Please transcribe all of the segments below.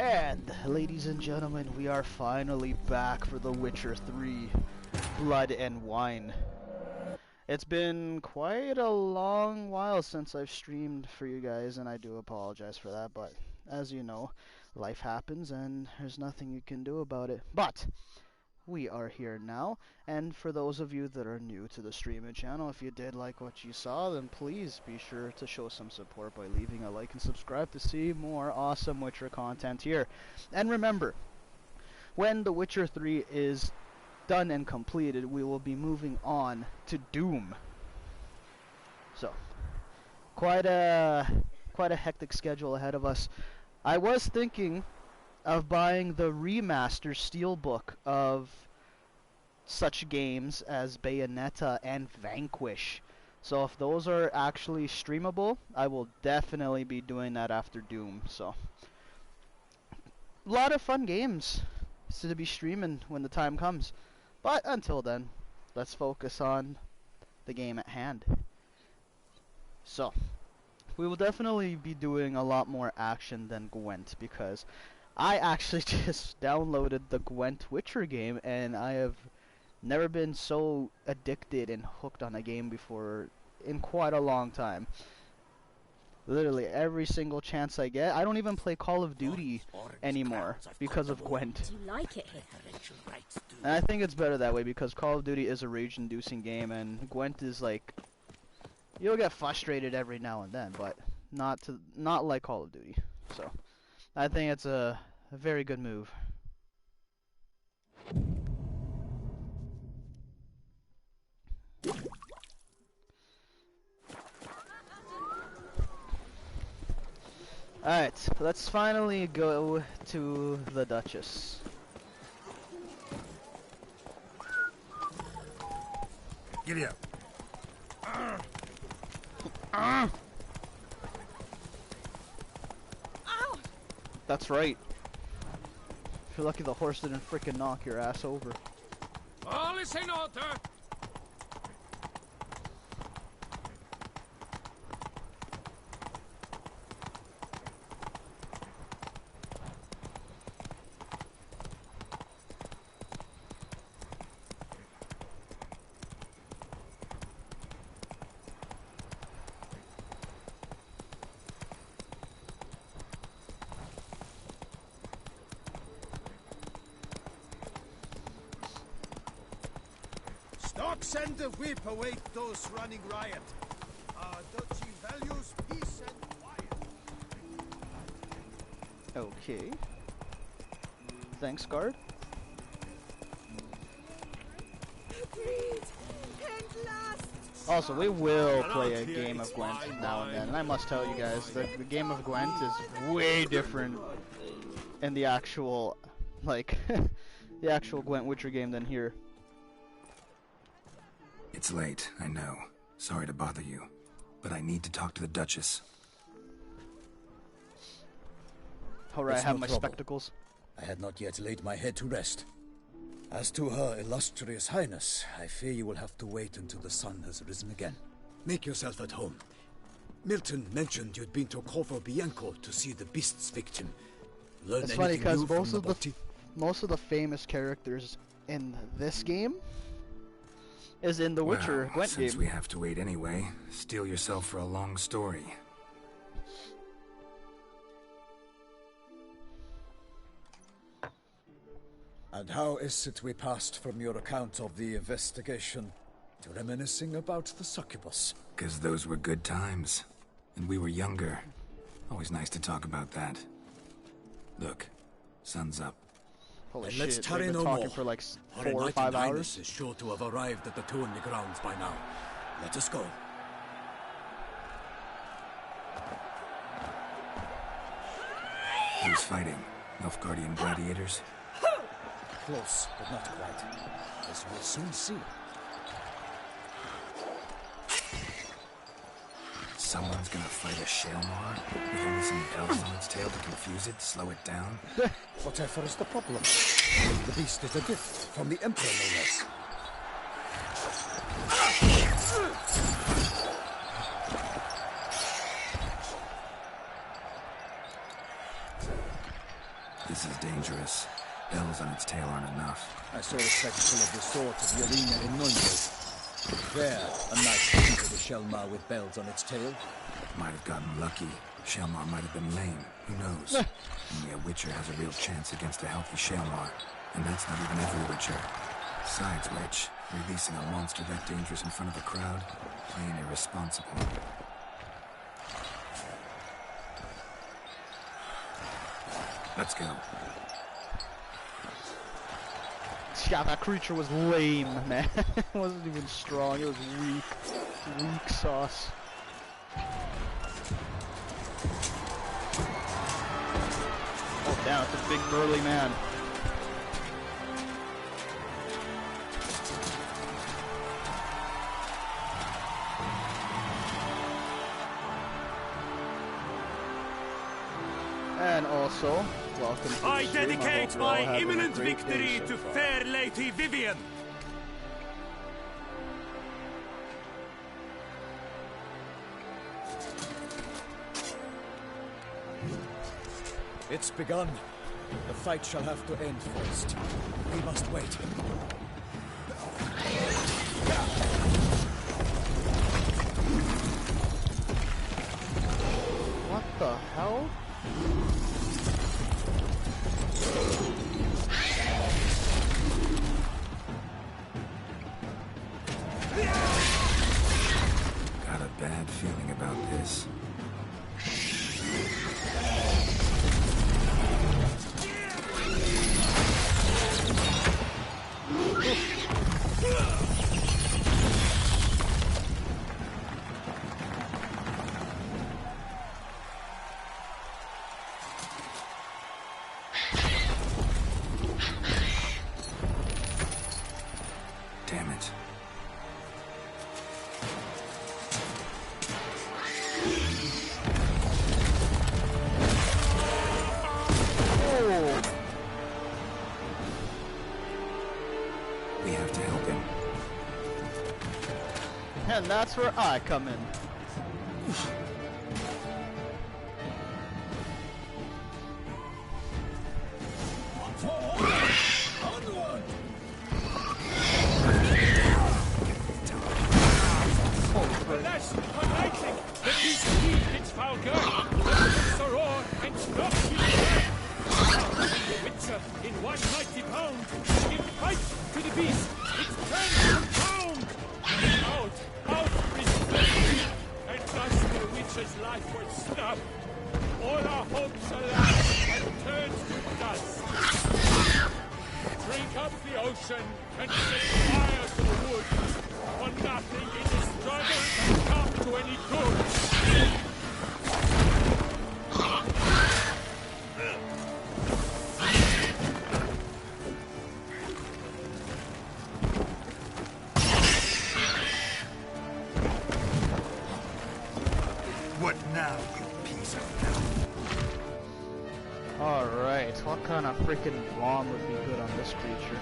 And, ladies and gentlemen, we are finally back for The Witcher 3, Blood and Wine. It's been quite a long while since I've streamed for you guys, and I do apologize for that, but as you know, life happens and there's nothing you can do about it. But we are here now, and for those of you that are new to the streaming channel, if you did like what you saw, then please be sure to show some support by leaving a like and subscribe to see more awesome Witcher content here. And remember, when The Witcher 3 is done and completed, we will be moving on to Doom. So, quite a hectic schedule ahead of us. I was thinking of buying the remaster steelbook of such games as Bayonetta and Vanquish. So if those are actually streamable, I will definitely be doing that after Doom. So a lot of fun games to be streaming when the time comes. But until then, let's focus on the game at hand. So we will definitely be doing a lot more action than Gwent, because I actually just downloaded the Gwent Witcher game, and I have never been so addicted and hooked on a game before in quite a long time. Literally every single chance I get. I don't even play Call of Duty anymore because of Gwent. Do you like it here? And I think it's better that way, because Call of Duty is a rage-inducing game, and Gwent is like, you'll get frustrated every now and then, but not like Call of Duty. So I think it's a very good move. Alright, let's finally go to the Duchess. Giddy up. That's right. If you're lucky the horse didn't frickin' knock your ass over. All is in order. Send the whip, await those running riot. Duchy values peace and quiet. Okay. Thanks, guard. Agreed. And last. Also, we will play a game of Gwent now and then, and I must tell you guys that the game of Gwent is way different in the actual, like, the actual Gwent Witcher game than here. It's late, I know. Sorry to bother you, but I need to talk to the Duchess. Alright, I have no my trouble. spectacles. I had not yet laid my head to rest. As to her illustrious highness, I fear you will have to wait until the sun has risen again. Make yourself at home. Milton mentioned you'd been to Corvo Bianco to see the beast's victim. Learn It's funny anything because new from the most of the famous characters in this game is in the Witcher Well, Gwent since game. we have to wait anyway, steel yourself for a long story. And how is it we passed from your account of the investigation to reminiscing about the succubus? 'Cause those were good times. And we were younger. Always nice to talk about that. Look, sun's up. Holy Then shit, let's they've tarry been no talking more. for like Our 4 or enlightened 5 highness hours. is sure to have arrived at the Tourney grounds by now. Let us go. Who's fighting? Nilfgaardian gladiators? Close, but not quite. As we'll soon see. Someone's gonna fight a Shalmar? With only some bells on its tail to confuse it, slow it down? Whatever is the problem? The beast is a gift from the Emperor, no less. This is dangerous. Bells on its tail aren't enough. I saw a spectacle of the sort at the arena in Nuremberg. There, a knight defeated a Shelmar with bells on its tail. Might have gotten lucky. Shelmar might have been lame. Who knows? Only a Witcher has a real chance against a healthy Shelmar. And that's not even every Witcher. Besides which, releasing a monster that dangerous in front of a crowd, plain irresponsible. Let's go. Yeah, that creature was lame, man. It wasn't even strong. It was weak. Weak sauce. Oh, damn, it's a big burly man. And also, welcome to the I stream. dedicate hope you're all my having a imminent great day victory so to far. fair Lady Vivian. It's begun. The fight shall have to end first. We must wait. What the hell? Got a bad feeling about this. Damn it. Oh. We have to help him. And that's where I come in. Alas, my lightning! The beast heaved its foul girth! The roar and struck his head! The Witcher, in one mighty bound, give fight to the beast! Its turn to pound! Out is the and thus the Witcher's life was snuffed! All our hopes are lost and turned to dust! Drink up the ocean and set fire to the woods! For nothing in this struggle can come to any good! What now, you piece of hell? Alright, what kind of freaking bomb would be good on this creature?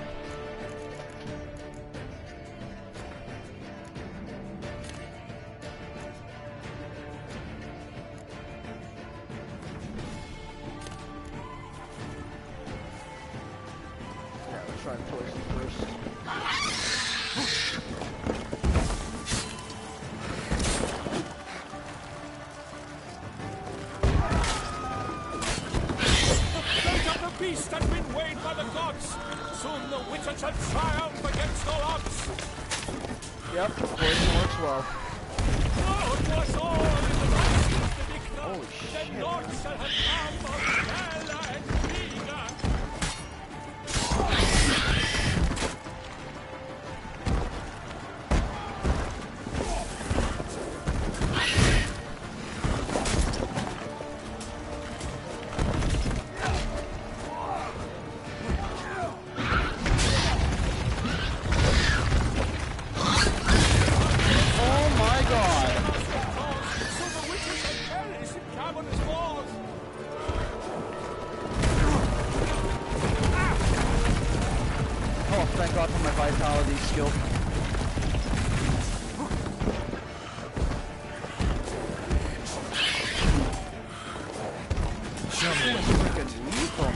Yeah, let's try poison first. Let the beast has been weighed by the gods! Soon the Witcher shall triumph against all odds! Yep, poison works well. Oh, it was all in the righteous the victor! Holy The shit. Lord shall have come of Bella and Vega! Oh my god! So the Witcher shall perish in cavernous walls! Oh, thank god for my vitality skill. Freaking lethal, man.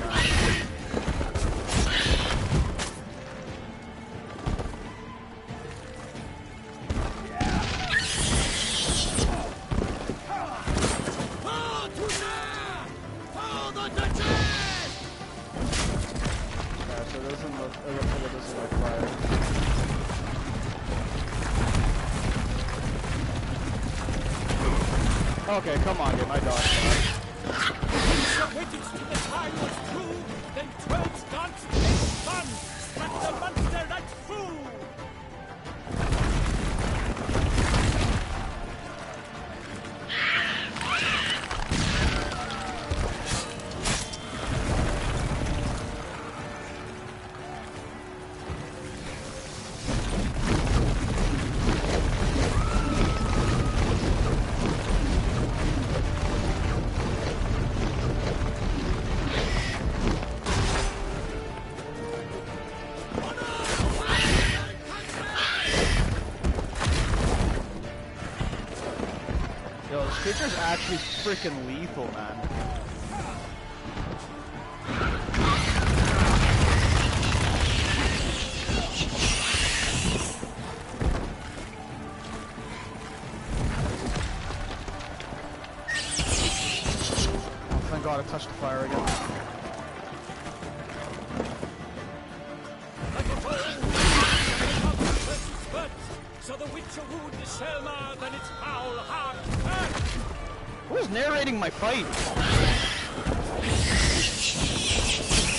Okay, come on, get my dog. Submitted to the time was true, then 12 dance and fun, struck the monster like fool. Yo, this creature's actually freaking lethal, man. Oh, thank God I touched the fire again. So the Witcher wooed the Selma, then its foul heart turned. Who's narrating my fight?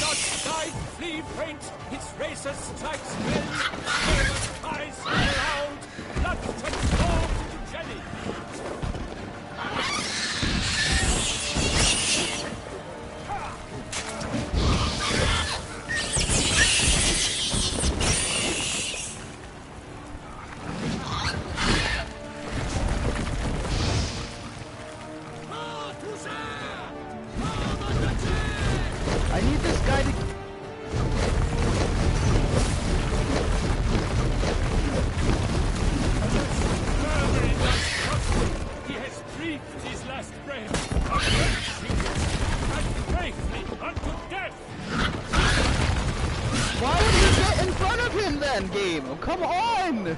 Dodge, dive, flee, faint, its racer strikes men. Selma cries aloud, blood transformed into jelly. I need this guy to... He has breathed his last breath, and bravely unto death. Why would you get in front of him then, game? Come on!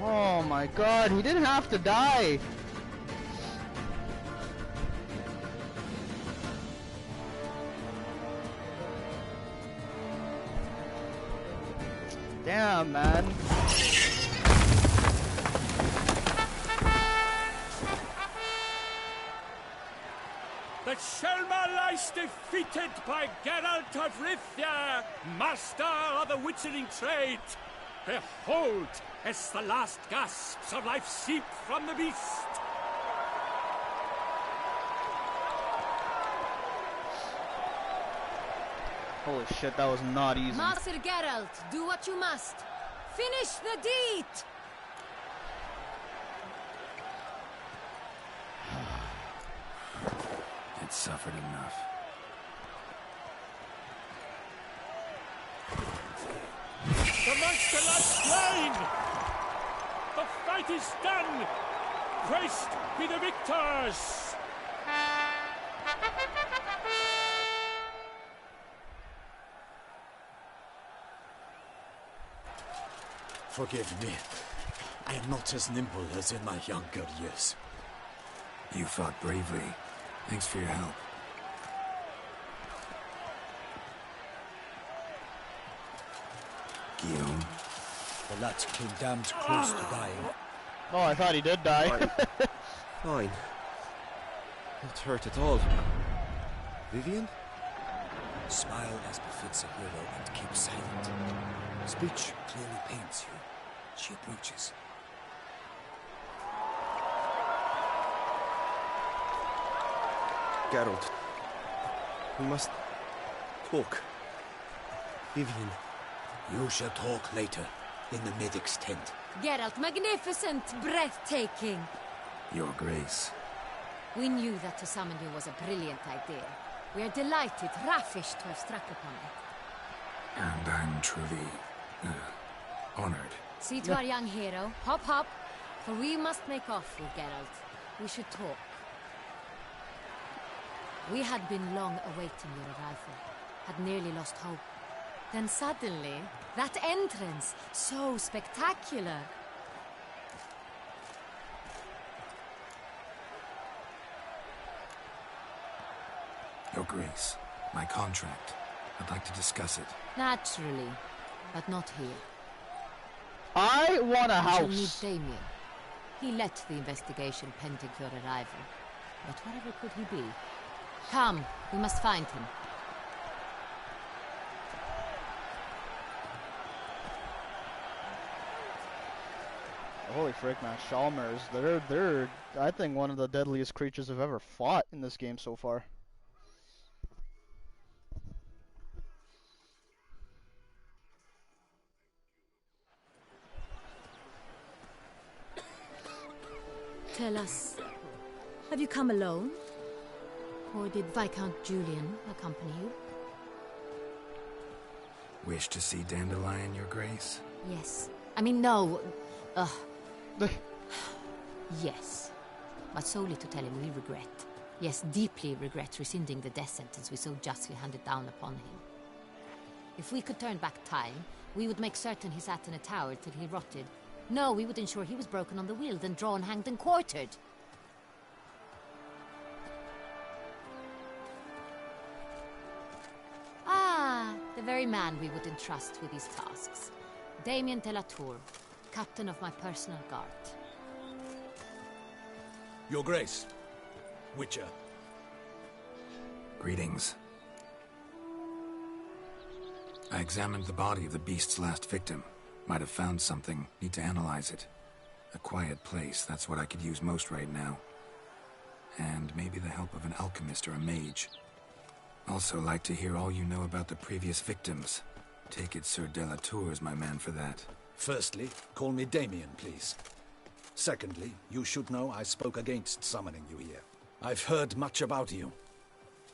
Oh my God, he didn't have to die. Damn, man. The Selma lies defeated by Geralt of Rivia, master of the witchering trade. Behold, as the last gasps of life seep from the beast. Holy shit, that was not easy. Master Geralt, do what you must. Finish the deed! It suffered enough. The monster lies slain! The fight is done! Praised be the victors! Forgive me. I am not as nimble as in my younger years. You fought bravely. Thanks for your help. Guillaume. The lad came damned close to dying. Oh, I thought he did die. Fine. Not hurt at all. Vivian? Smile as befits a hero and keep silent. Speech clearly pains you. She approaches. Geralt. You must Talk. Vivian. You shall talk later, in the medic's tent. Geralt, magnificent, breathtaking. Your Grace. We knew that to summon you was a brilliant idea. We are delighted, ravished to have struck upon it. And I'm truly, honored. See to our young hero. Hop, hop. For we must make off with Geralt. We should talk. We had been long awaiting your arrival. Had nearly lost hope. Then suddenly, that entrance, so spectacular. Your Grace, my contract. I'd like to discuss it. Naturally, but not here. I want a We shall meet house. Damien. He led the investigation pending your arrival. But whatever could he be? Come, we must find him. Holy frick, man. Shalmers, they're, I think, one of the deadliest creatures I've ever fought in this game so far. Tell us, have you come alone? Or did Viscount Julian accompany you? Wish to see Dandelion, Your Grace? Yes. I mean, no. Yes. But solely to tell him we regret. Yes, deeply regret rescinding the death sentence we so justly handed down upon him. If we could turn back time, we would make certain he sat in a tower till he rotted. No, we would ensure he was broken on the wheel, then drawn, hanged, and quartered. Ah, the very man we would entrust with these tasks. Damien de la Tour, captain of my personal guard. Your Grace. Witcher. Greetings. I examined the body of the beast's last victim. Might have found something. Need to analyze it. A quiet place, that's what I could use most right now. And maybe the help of an alchemist or a mage. Also like to hear all you know about the previous victims. Take it Sir de la Tour is my man for that. Firstly, call me Damien, please. Secondly, you should know I spoke against summoning you here. I've heard much about you.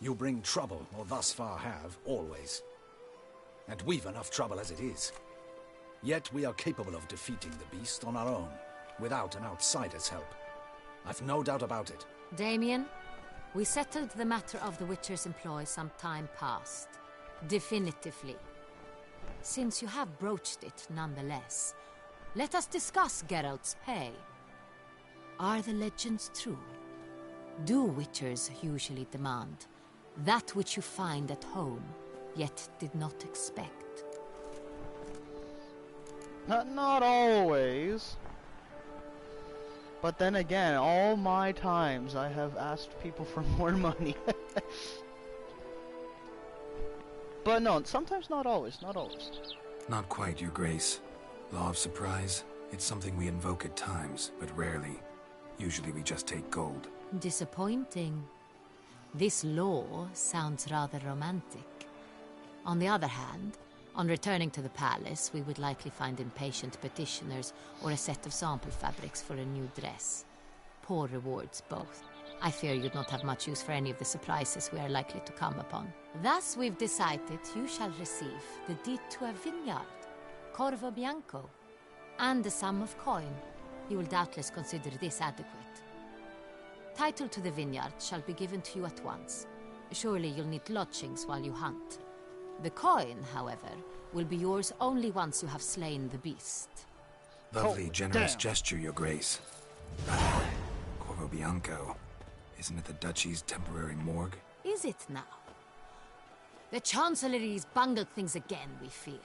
You bring trouble, or thus far have, always. And we've enough trouble as it is. Yet we are capable of defeating the beast on our own, without an outsider's help. I've no doubt about it. Damien, we settled the matter of the Witcher's employ some time past. Definitively. Since you have broached it nonetheless, let us discuss Geralt's pay. Are the legends true? Do Witchers usually demand that which you find at home, yet did not expect? Not always. But then again, all my times I have asked people for more money. But no, sometimes not always, not always. Not quite, Your Grace. Law of surprise, it's something we invoke at times, but rarely. Usually we just take gold. Disappointing. This law sounds rather romantic. On the other hand, on returning to the palace, we would likely find impatient petitioners or a set of sample fabrics for a new dress. Poor rewards, both. I fear you'd not have much use for any of the surprises we are likely to come upon. Thus, we've decided you shall receive the deed to a vineyard, Corvo Bianco, and a sum of coin. You will doubtless consider this adequate. Title to the vineyard shall be given to you at once. Surely you'll need lodgings while you hunt. The coin, however, will be yours only once you have slain the beast. Lovely, generous damn. gesture, Your Grace. Corvo Bianco. Isn't it the Duchy's temporary morgue? Is it now? The Chancellery's bungled things again, we fear.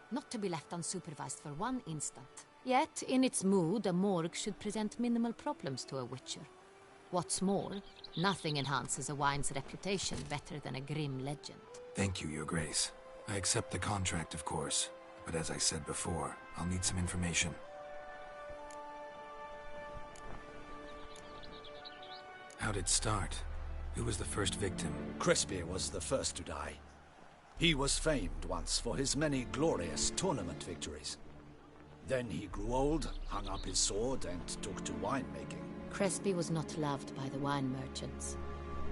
Not to be left unsupervised for one instant. Yet, in its mood, a morgue should present minimal problems to a Witcher. What's more, nothing enhances a wine's reputation better than a grim legend. Thank you, Your Grace. I accept the contract, of course. But as I said before, I'll need some information. How'd it start? Who was the first victim? Crespia was the first to die. He was famed once for his many glorious tournament victories. Then he grew old, hung up his sword, and took to winemaking. Crespi was not loved by the wine merchants.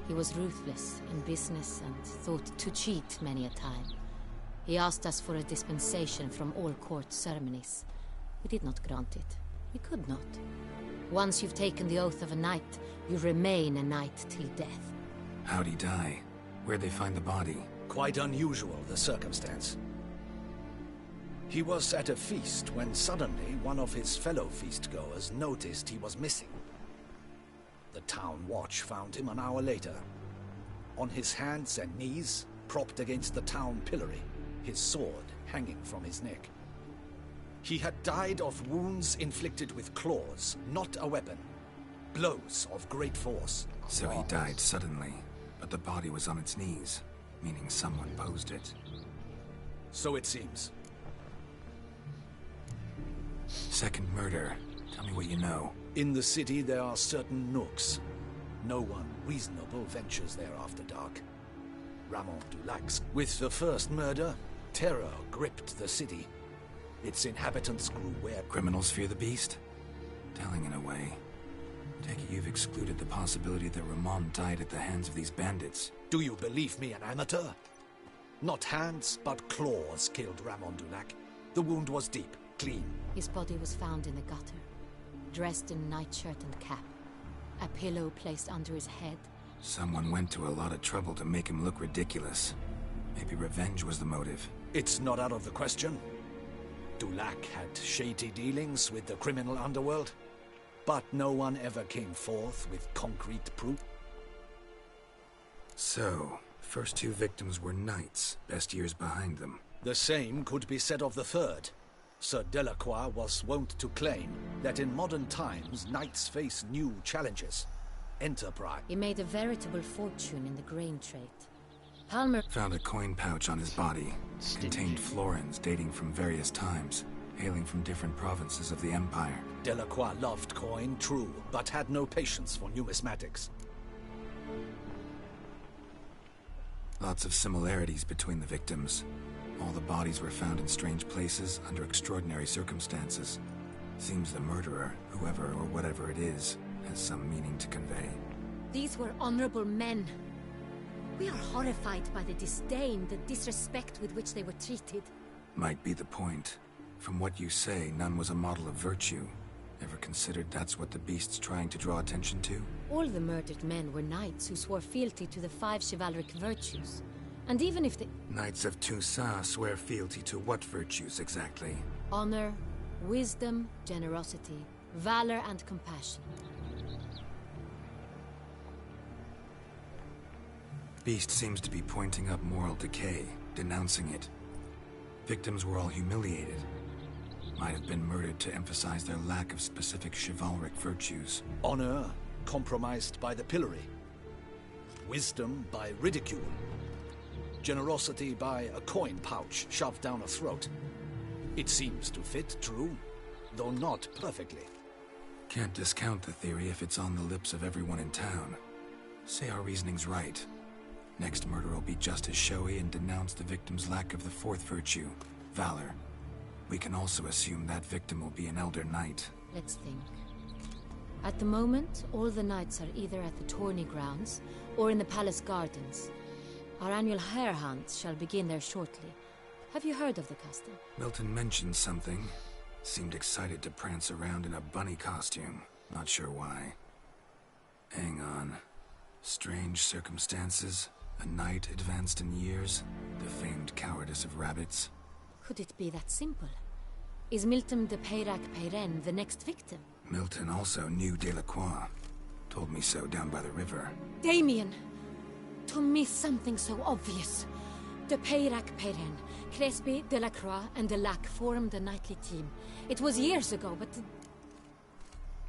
He was ruthless in business and thought to cheat many a time. He asked us for a dispensation from all court ceremonies. We did not grant it. We could not. Once you've taken the oath of a knight, you remain a knight till death. How'd he die? Where'd they find the body? Quite unusual, the circumstance. He was at a feast when suddenly one of his fellow feastgoers noticed he was missing. The town watch found him an hour later. On his hands and knees, propped against the town pillory, his sword hanging from his neck. He had died of wounds inflicted with claws, not a weapon. Blows of great force. So he died suddenly, but the body was on its knees, meaning someone posed it. So it seems. Second murder. Tell me what you know. In the city there are certain nooks. No one reasonable ventures there after dark. Ramon Dulac's. With the first murder, terror gripped the city. Its inhabitants grew wary. Criminals fear the beast? Telling in a way. Take it you've excluded the possibility that Ramon died at the hands of these bandits. Do you believe me an amateur? Not hands, but claws killed Ramon Dulac. The wound was deep, clean. His body was found in the gutter, dressed in nightshirt and cap. A pillow placed under his head. Someone went to a lot of trouble to make him look ridiculous. Maybe revenge was the motive. It's not out of the question. Dulac had shady dealings with the criminal underworld, but no one ever came forth with concrete proof. So, first two victims were knights, best years behind them. The same could be said of the third. Sir Delacroix was wont to claim that in modern times knights face new challenges. Enterprise. He made a veritable fortune in the grain trade. Palmer found a coin pouch on his body. Contained florins dating from various times, hailing from different provinces of the Empire. Delacroix loved coin, true, but had no patience for numismatics. Lots of similarities between the victims. All the bodies were found in strange places under extraordinary circumstances. Seems the murderer, whoever or whatever it is, has some meaning to convey. These were honorable men. We are horrified by the disdain, the disrespect with which they were treated. Might be the point. From what you say, none was a model of virtue. Ever considered that's what the beast's trying to draw attention to? All the murdered men were knights who swore fealty to the 5 chivalric virtues. And even if the Knights of Toussaint swear fealty to what virtues exactly? honor, wisdom, generosity, valor, and compassion. Beast seems to be pointing up moral decay, denouncing it. Victims were all humiliated. Might have been murdered to emphasize their lack of specific chivalric virtues. Honor compromised by the pillory. Wisdom by ridicule. Generosity by a coin pouch shoved down a throat. It seems to fit, true, though not perfectly. Can't discount the theory if it's on the lips of everyone in town. Say our reasoning's right. Next murder will be just as showy and denounce the victim's lack of the fourth virtue, valor. We can also assume that victim will be an elder knight. Let's think. At the moment, all the knights are either at the tourney grounds or in the palace gardens. Our annual hare hunt shall begin there shortly. Have you heard of the custom? Milton mentioned something. Seemed excited to prance around in a bunny costume. Not sure why. Hang on. Strange circumstances. A knight advanced in years. The famed cowardice of rabbits. Could it be that simple? Is Milton de Peyrac Peyren the next victim? Milton also knew Delacroix. Told me so down by the river. Damien! To miss something so obvious. De Peyrac Peyren, Crespi, Delacroix, and Delac formed a knightly team. It was years ago, but...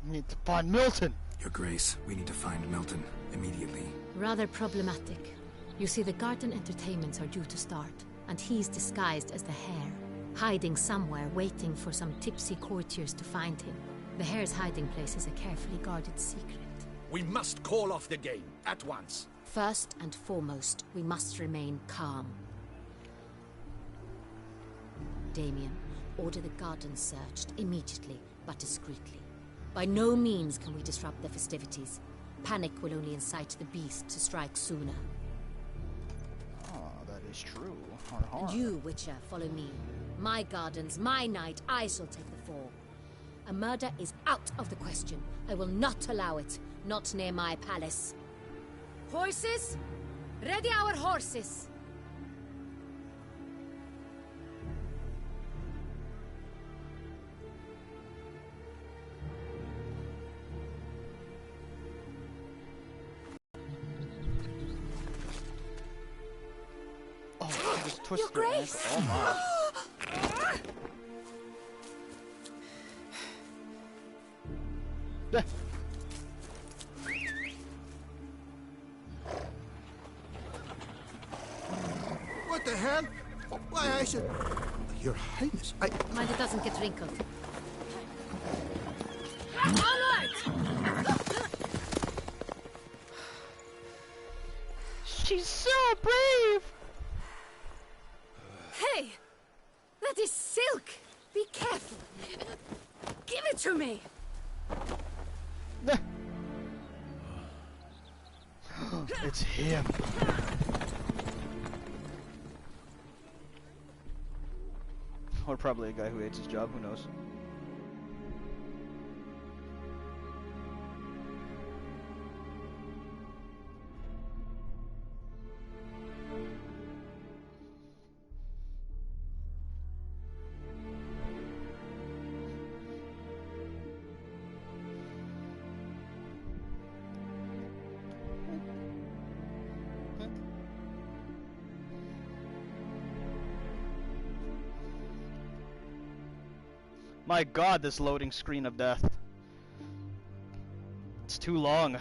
We need to find Milton! Your Grace, we need to find Milton. Immediately. Rather problematic. You see, the garden entertainments are due to start, and he's disguised as the hare, hiding somewhere, waiting for some tipsy courtiers to find him. The hare's hiding place is a carefully guarded secret. We must call off the game, at once. First and foremost, we must remain calm. Damien, order the garden searched immediately, but discreetly. By no means can we disrupt the festivities. Panic will only incite the beast to strike sooner. Oh, that is true. And you, Witcher, follow me. My gardens, my night, I shall take the fall. A murder is out of the question. I will not allow it. Not near my palace. Horses? Ready our horses! Oh, just twist Your her Grace! ankle. Oh my. What the hell? Why, I should... Your Highness, Mind it doesn't get wrinkled. Onward! She's so brave! Hey! That is silk! Be careful! Give it to me! It's him. Or probably a guy who hates his job, who knows? My god, this loading screen of death. It's too long.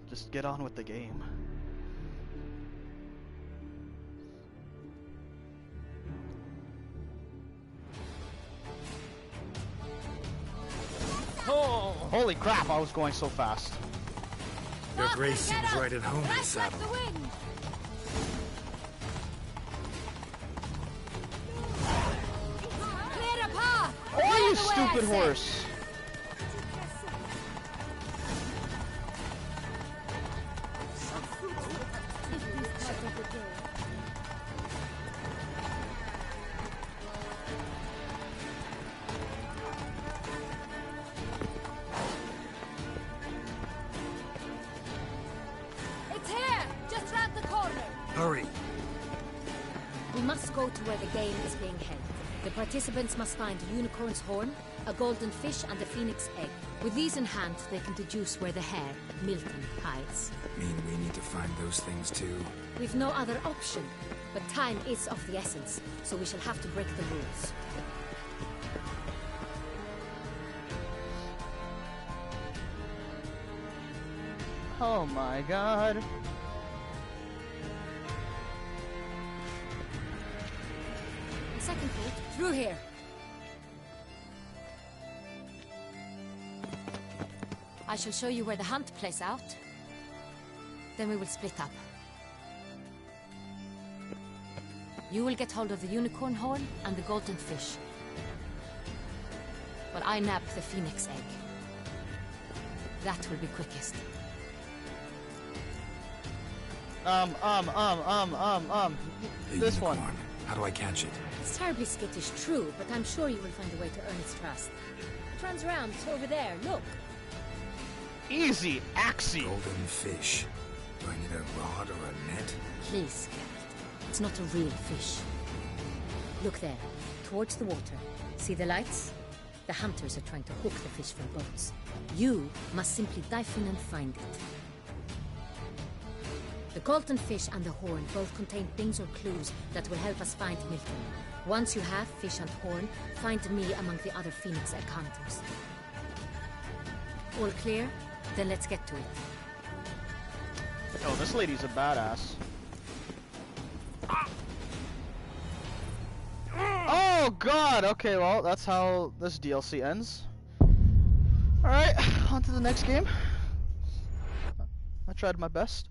Just get on with the game. Oh, holy crap, I was going so fast. Your Grace seems right at home in the Like saddle. the wind! Clear a path! Oh, you Clear the way, I stupid say. horse! It's here! Just round the corner! Hurry! We must go to where the game is being held. The participants must find a unicorn's horn, a golden fish, and a phoenix egg. With these in hand, they can deduce where the hare, Milton, hides. Mean we need to find those things too? We've no other option, but time is of the essence, so we shall have to break the rules. Oh my god. Second thought, through here. I shall show you where the hunt plays out. Then we will split up. You will get hold of the unicorn horn and the golden fish, while I nab the phoenix egg. That will be quickest. The This one. unicorn. How do I catch it? It's terribly skittish, true, but I'm sure you will find a way to earn its trust. It runs around over there, look. Easy, Axie. Golden fish. Do I need a rod or a net? Please, Geralt. It's not a real fish. Look there, towards the water. See the lights? The hunters are trying to hook the fish from boats. You must simply dive in and find it. The golden fish and the horn both contain things or clues that will help us find Milton. Once you have fish and horn, find me among the other phoenix egg hunters. All clear? Then let's get to it. Oh, this lady's a badass. Oh god! Okay, well, that's how this DLC ends. Alright, on to the next game. I tried my best.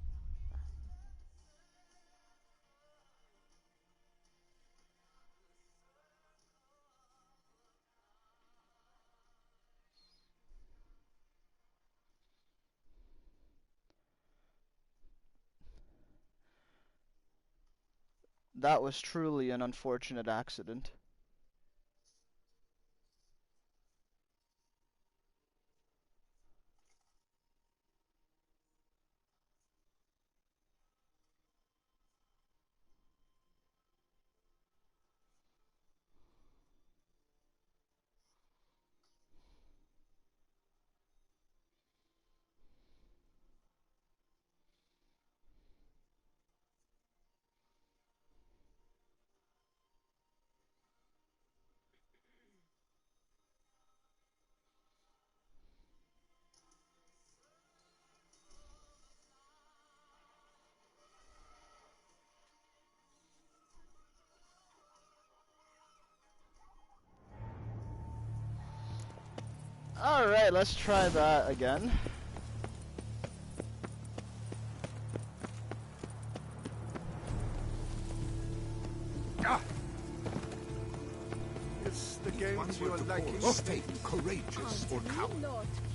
That was truly an unfortunate accident. Alright, let's try that again. Is the game you are liking? Stay courageous or coward.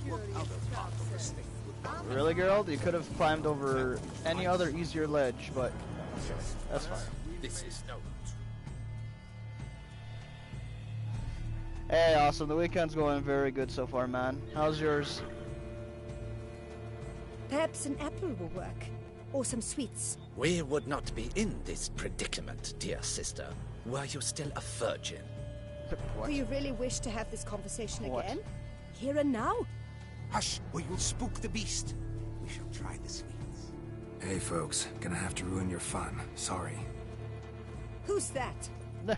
What other part of the state would Really, girl? You could have climbed over any other easier ledge, but that's fine. This is no. Hey, awesome. The weekend's going very good so far, man. How's yours? Perhaps an apple will work. Or some sweets. We would not be in this predicament, dear sister, were you still a virgin. What? Do you really wish to have this conversation What? again? Here and now? Hush, or you'll spook the beast. We shall try the sweets. Hey, folks. Gonna have to ruin your fun. Sorry. Who's that? Nah.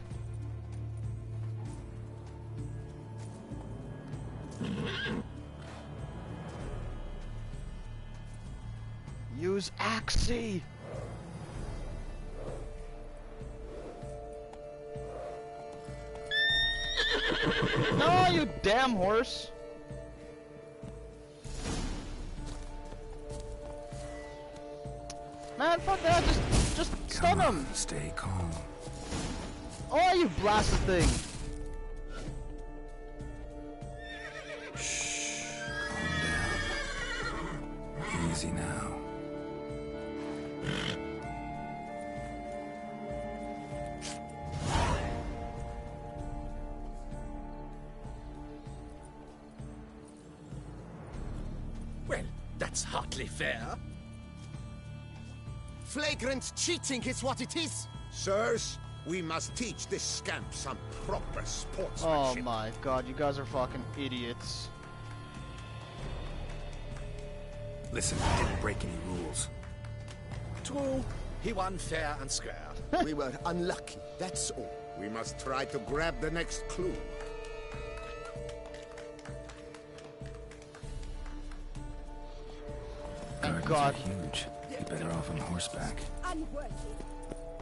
Use Axie! No, you damn horse! Man, fuck that, just stun him! Stay calm. Oh, you blasted thing! Shh. Calm down. Easy now. Well, that's hardly fair. Flagrant cheating is what it is. Sirs, we must teach this scamp some proper Oh sportsmanship. my god, you guys are fucking idiots. Listen, I didn't break any rules. True, he won fair and square. We were unlucky, that's all. We must try to grab the next clue. Gardens God. are huge. Be better off on horseback. Unworthy.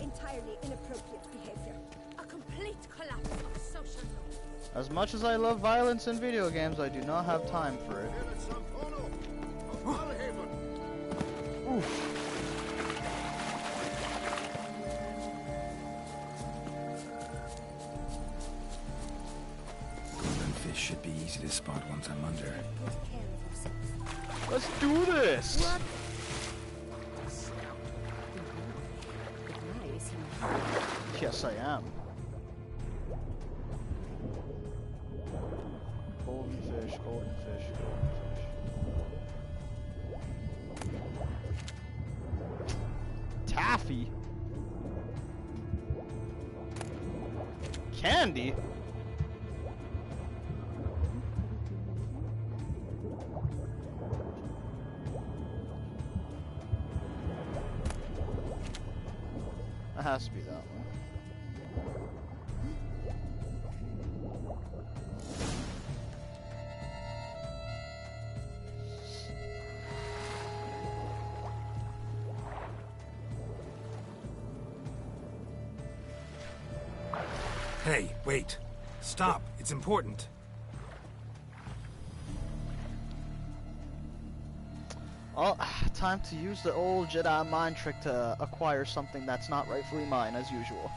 Entirely inappropriate behavior. A complete collapse of social norms. As much as I love violence in video games, I do not have time for it. Golden fish should be easy to spot once I'm under. Take care of yourself. Let's do this! What? Why is he Yes, I am. Golden fish, golden fish, golden fish. Taffy? Candy? That has to be that one. Hey, wait. Stop. It's important. Oh, time to use the old Jedi mind trick to acquire something that's not rightfully mine, as usual.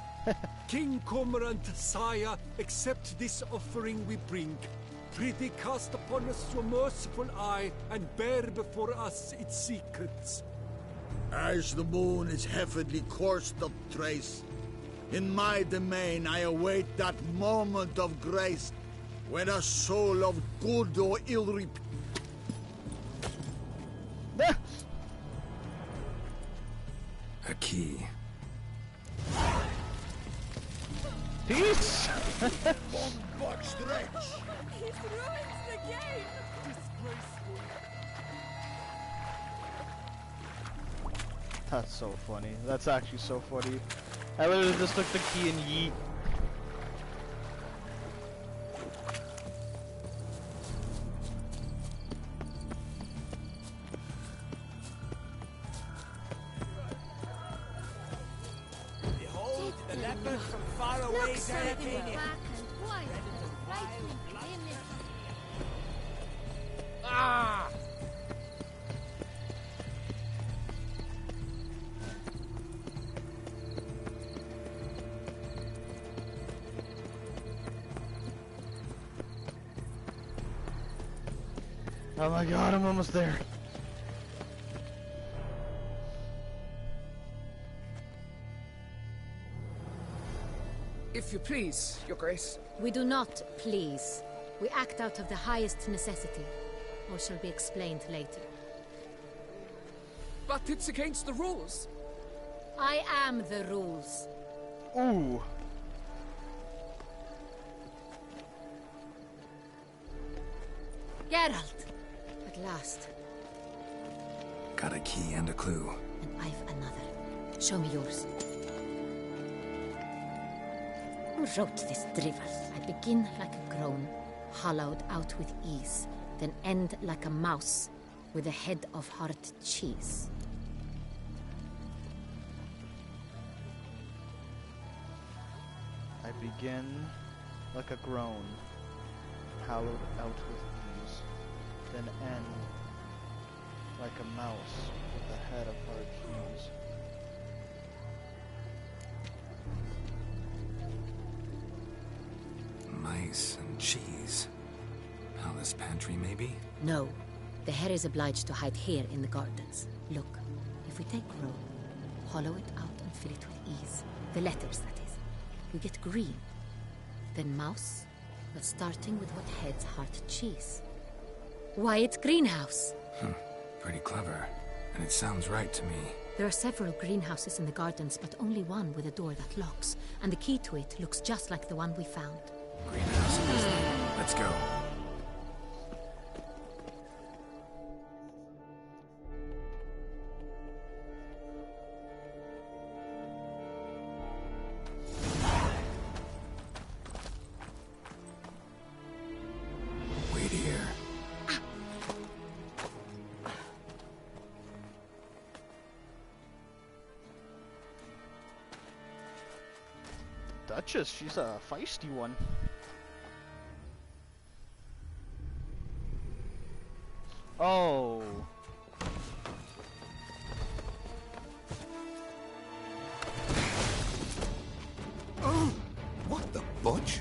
King Cormorant, sire, accept this offering we bring. Prithee cast upon us your merciful eye, and bear before us its secrets. As the moon is heavily coursed up trace, In my domain, I await that moment of grace, when a soul of good or ill A key. Peace! Bombard stretch! He's ruined the game! That's so funny. That's actually so funny. I literally just took the key and yeet. Behold the leopard from far away, Look, sir, in Zarapania. black and white, frightening image. Ah! Oh my god, I'm almost there. If you please, Your Grace. We do not please. We act out of the highest necessity, or shall be explained later. But it's against the rules. I am the rules. Ooh. Geralt! At last. Got a key and a clue. And I've another. Show me yours. Who wrote this drivel? I begin like a groan, hollowed out with ease, then end like a mouse, with a head of hard cheese. I begin like a groan, hollowed out with ease, then end like a mouse with a head of hard cheese. Mice and cheese. Palace pantry, maybe? No. The hare is obliged to hide here in the gardens. Look, if we take row, hollow it out and fill it with ease. The letters, that is. We get green. Then mouse, but starting with what heads heart cheese. Why, it's greenhouse! Pretty clever. And it sounds right to me. There are several greenhouses in the gardens, but only one with a door that locks. And the key to it looks just like the one we found. Greenhouse it is then. Let's go. Wait here. Duchess, she's a feisty one. Oh. What the butch?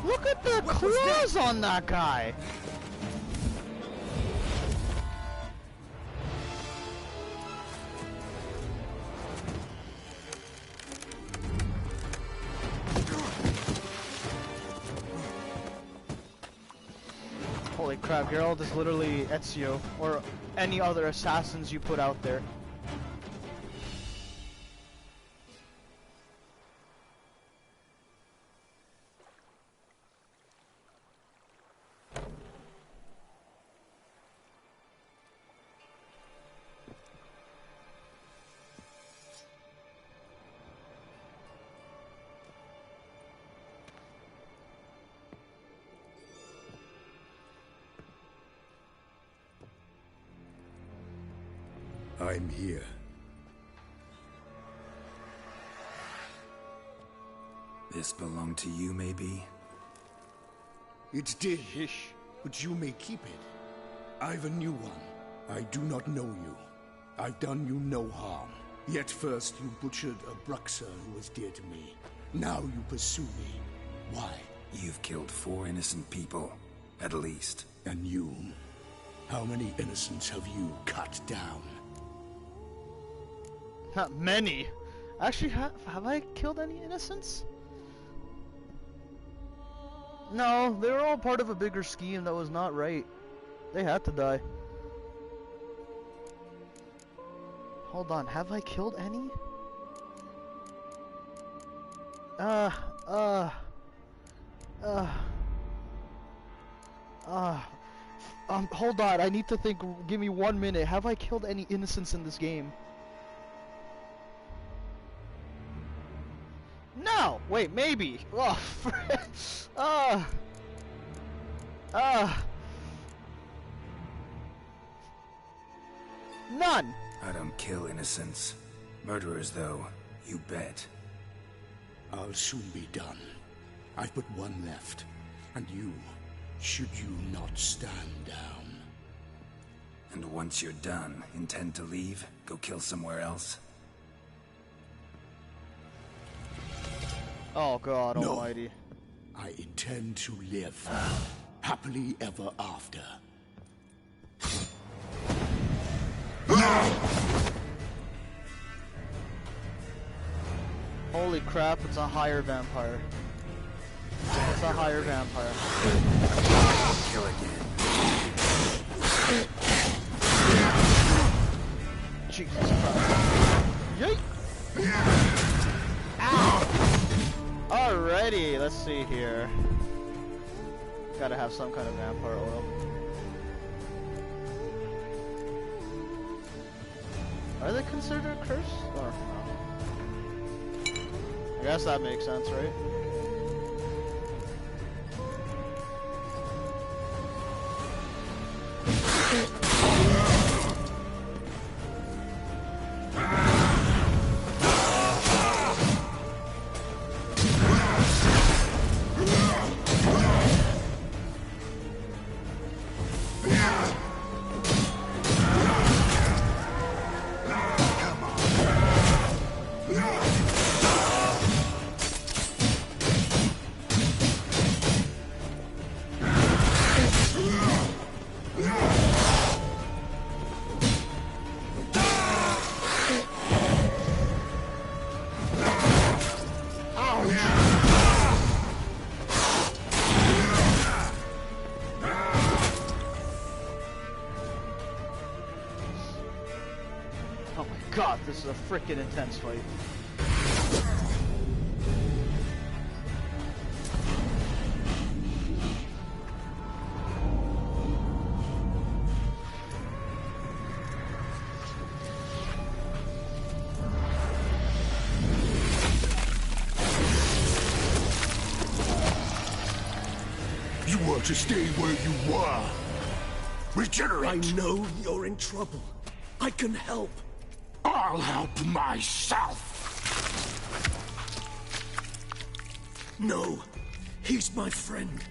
Look at the claws on that guy! Holy crap, Geralt is literally Ezio, or any other assassins you put out there. I'm here. This belonged to you, maybe? It did, Shish. but you may keep it. I've a new one. I do not know you. I've done you no harm. Yet first you butchered a Bruxer who was dear to me. Now you pursue me. Why? You've killed 4 innocent people, at least. And you? How many innocents have you cut down? Not many. Actually, have I killed any innocents? No, they were all part of a bigger scheme that was not right. They had to die. Hold on, have I killed any? Hold on, I need to think. Give me 1 minute. Have I killed any innocents in this game? No! Wait, maybe. Oh, none! I don't kill innocents. Murderers, though, you bet. I'll soon be done. I've but one left. And you, should you not stand down. And once you're done, intend to leave? Go kill somewhere else? Oh God No. almighty. I intend to live. Happily ever after. Holy crap, it's a higher vampire. It's a higher vampire. Kill again. Jesus Christ. Yeet! Ow! Alrighty, let's see here. Gotta have some kind of vampire oil. Are they considered cursed? Or no? I guess that makes sense, right? Oh my god, this is a freaking intense fight. You want to stay where you were. Regenerate. I know you're in trouble. I can help. I'll help myself. No, he's my friend.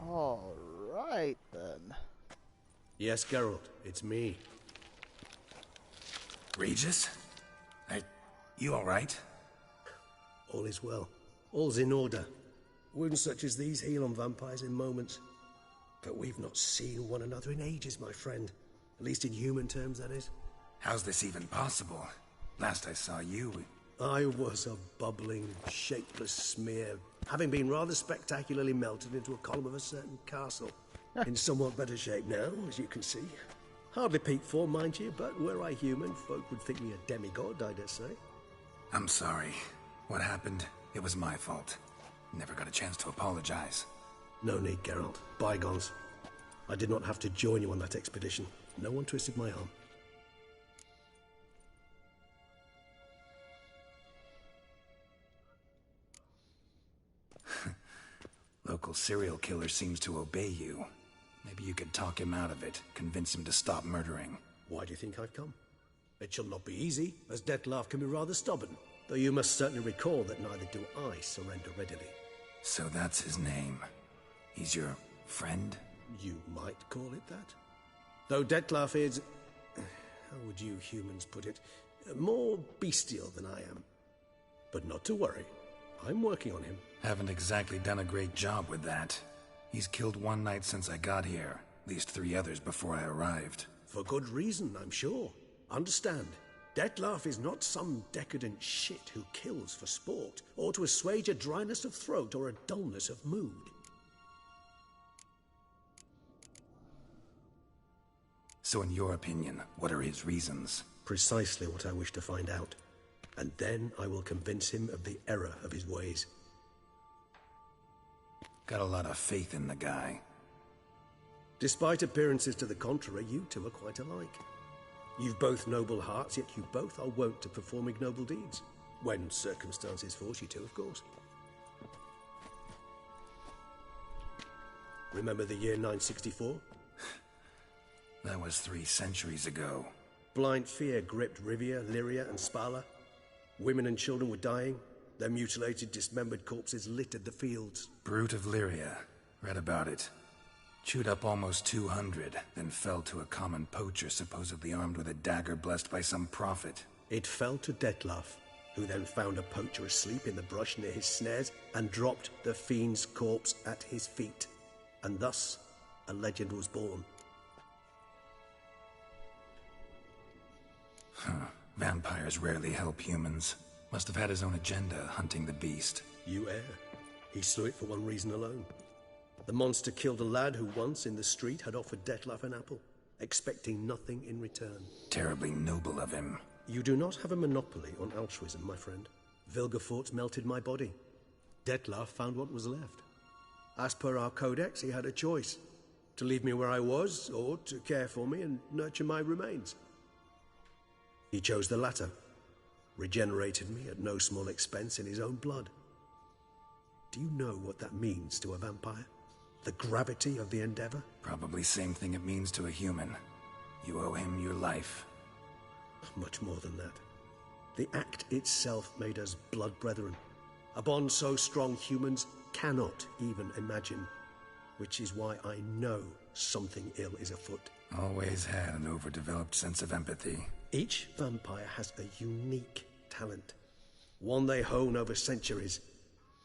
Alright then. Yes, Geralt, it's me. Regis? You alright? All is well. All's in order. Wounds such as these heal on vampires in moments. But we've not seen one another in ages, my friend. At least in human terms, that is. How's this even possible? Last I saw you... I was a bubbling, shapeless smear, having been rather spectacularly melted into a column of a certain castle. In somewhat better shape now, as you can see. Hardly peak form, mind you, but were I human, folk would think me a demigod, I dare say. I'm sorry. What happened? It was my fault. Never got a chance to apologize. No need, Geralt. Bygones. I did not have to join you on that expedition. No one twisted my arm. Local serial killer seems to obey you. Maybe you could talk him out of it, convince him to stop murdering. Why do you think I've come? It shall not be easy, as Dettlaff can be rather stubborn. Though you must certainly recall that neither do I surrender readily. So that's his name. He's your friend? You might call it that. Though Dettlaff is... how would you humans put it? More bestial than I am. But not to worry. I'm working on him. Haven't exactly done a great job with that. He's killed one knight since I got here. At least 3 others before I arrived. For good reason, I'm sure. Understand, Dettlaff is not some decadent shit who kills for sport, or to assuage a dryness of throat or a dullness of mood. So in your opinion, what are his reasons? Precisely what I wish to find out. And then I will convince him of the error of his ways. Got a lot of faith in the guy. Despite appearances to the contrary, you two are quite alike. You've both noble hearts, yet you both are wont to perform ignoble deeds. When circumstances force you to, of course. Remember the year 964? That was 3 centuries ago. Blind fear gripped Rivia, Lyria, and Spala. Women and children were dying. Their mutilated, dismembered corpses littered the fields. Brute of Lyria. Read about it. Chewed up almost 200, then fell to a common poacher supposedly armed with a dagger blessed by some prophet. It fell to Dettlaff, who then found a poacher asleep in the brush near his snares and dropped the fiend's corpse at his feet. And thus, a legend was born. Vampires rarely help humans. Must have had his own agenda, hunting the beast. You err. He slew it for one reason alone. The monster killed a lad who once, in the street, had offered Dettlaff an apple, expecting nothing in return. Terribly noble of him. You do not have a monopoly on altruism, my friend. Vilgefortz melted my body. Dettlaff found what was left. As per our codex, he had a choice. To leave me where I was, or to care for me and nurture my remains. He chose the latter. Regenerated me at no small expense in his own blood. Do you know what that means to a vampire? The gravity of the endeavor? Probably same thing it means to a human. You owe him your life. Much more than that. The act itself made us blood brethren. A bond so strong humans cannot even imagine. Which is why I know something ill is afoot. Always had an overdeveloped sense of empathy. Each vampire has a unique talent. One they hone over centuries.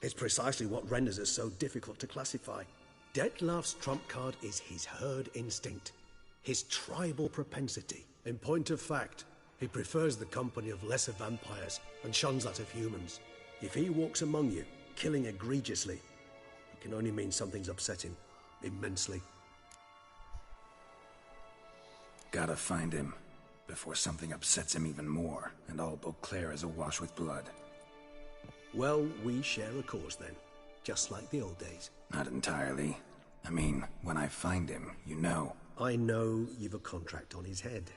It's precisely what renders us so difficult to classify. Dettlaff's trump card is his herd instinct, his tribal propensity. In point of fact, he prefers the company of lesser vampires and shuns that of humans. If he walks among you, killing egregiously, it can only mean something's upset him, immensely. Gotta find him, before something upsets him even more, and all Beauclair is awash with blood. Well, we share a cause then, just like the old days. Not entirely. I mean, when I find him, you know. I know you've a contract on his head.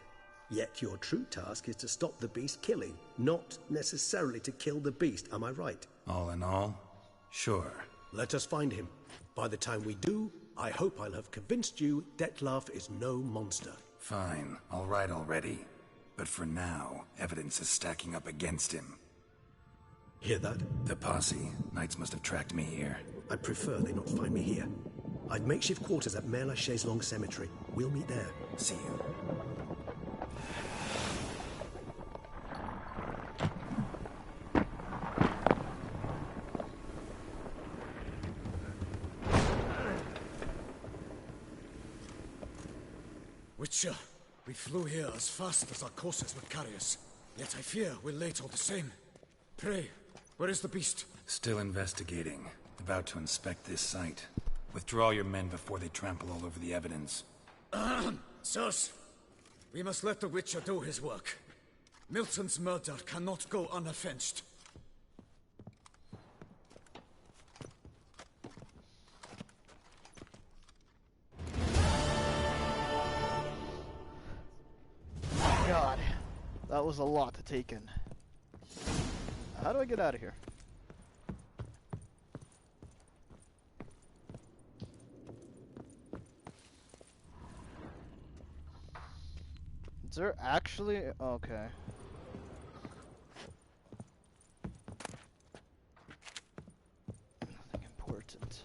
Yet your true task is to stop the beast killing, not necessarily to kill the beast, am I right? All in all, sure. Let us find him. By the time we do, I hope I'll have convinced you Dettlaff is no monster. Fine, all right already. But for now, evidence is stacking up against him. Hear that? The posse. Knights must have tracked me here. I'd prefer they not find me here. I've makeshift quarters at Mère Lachaise Long Cemetery. We'll meet there. See you. Witcher, we flew here as fast as our courses would carry us. Yet I fear we're late all the same. Pray, where is the beast? Still investigating. About to inspect this site. Withdraw your men before they trample all over the evidence. Sirs, we must let the Witcher do his work. Milton's murder cannot go unavenged. God, that was a lot to take in. How do I get out of here? Is there actually... okay. Nothing important.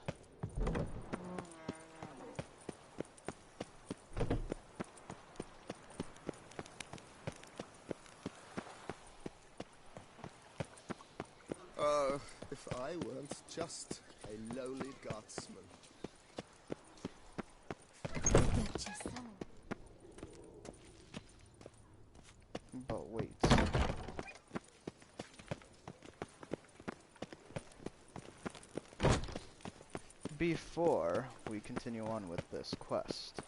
If I weren't just a lowly guardsman. But wait. Before we continue on with this quest,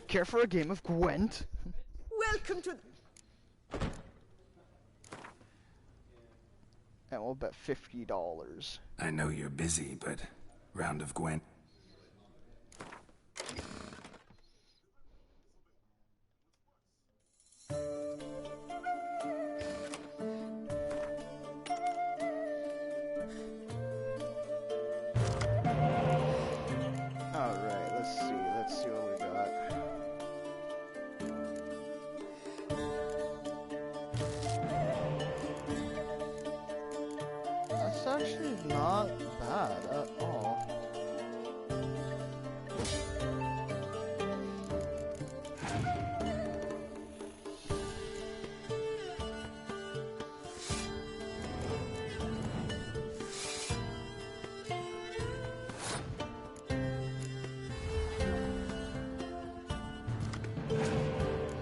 care for a game of Gwent? Welcome to. And we'll bet $50. I know you're busy, but round of Gwent. Alright, let's see what we got. That's actually not bad at all.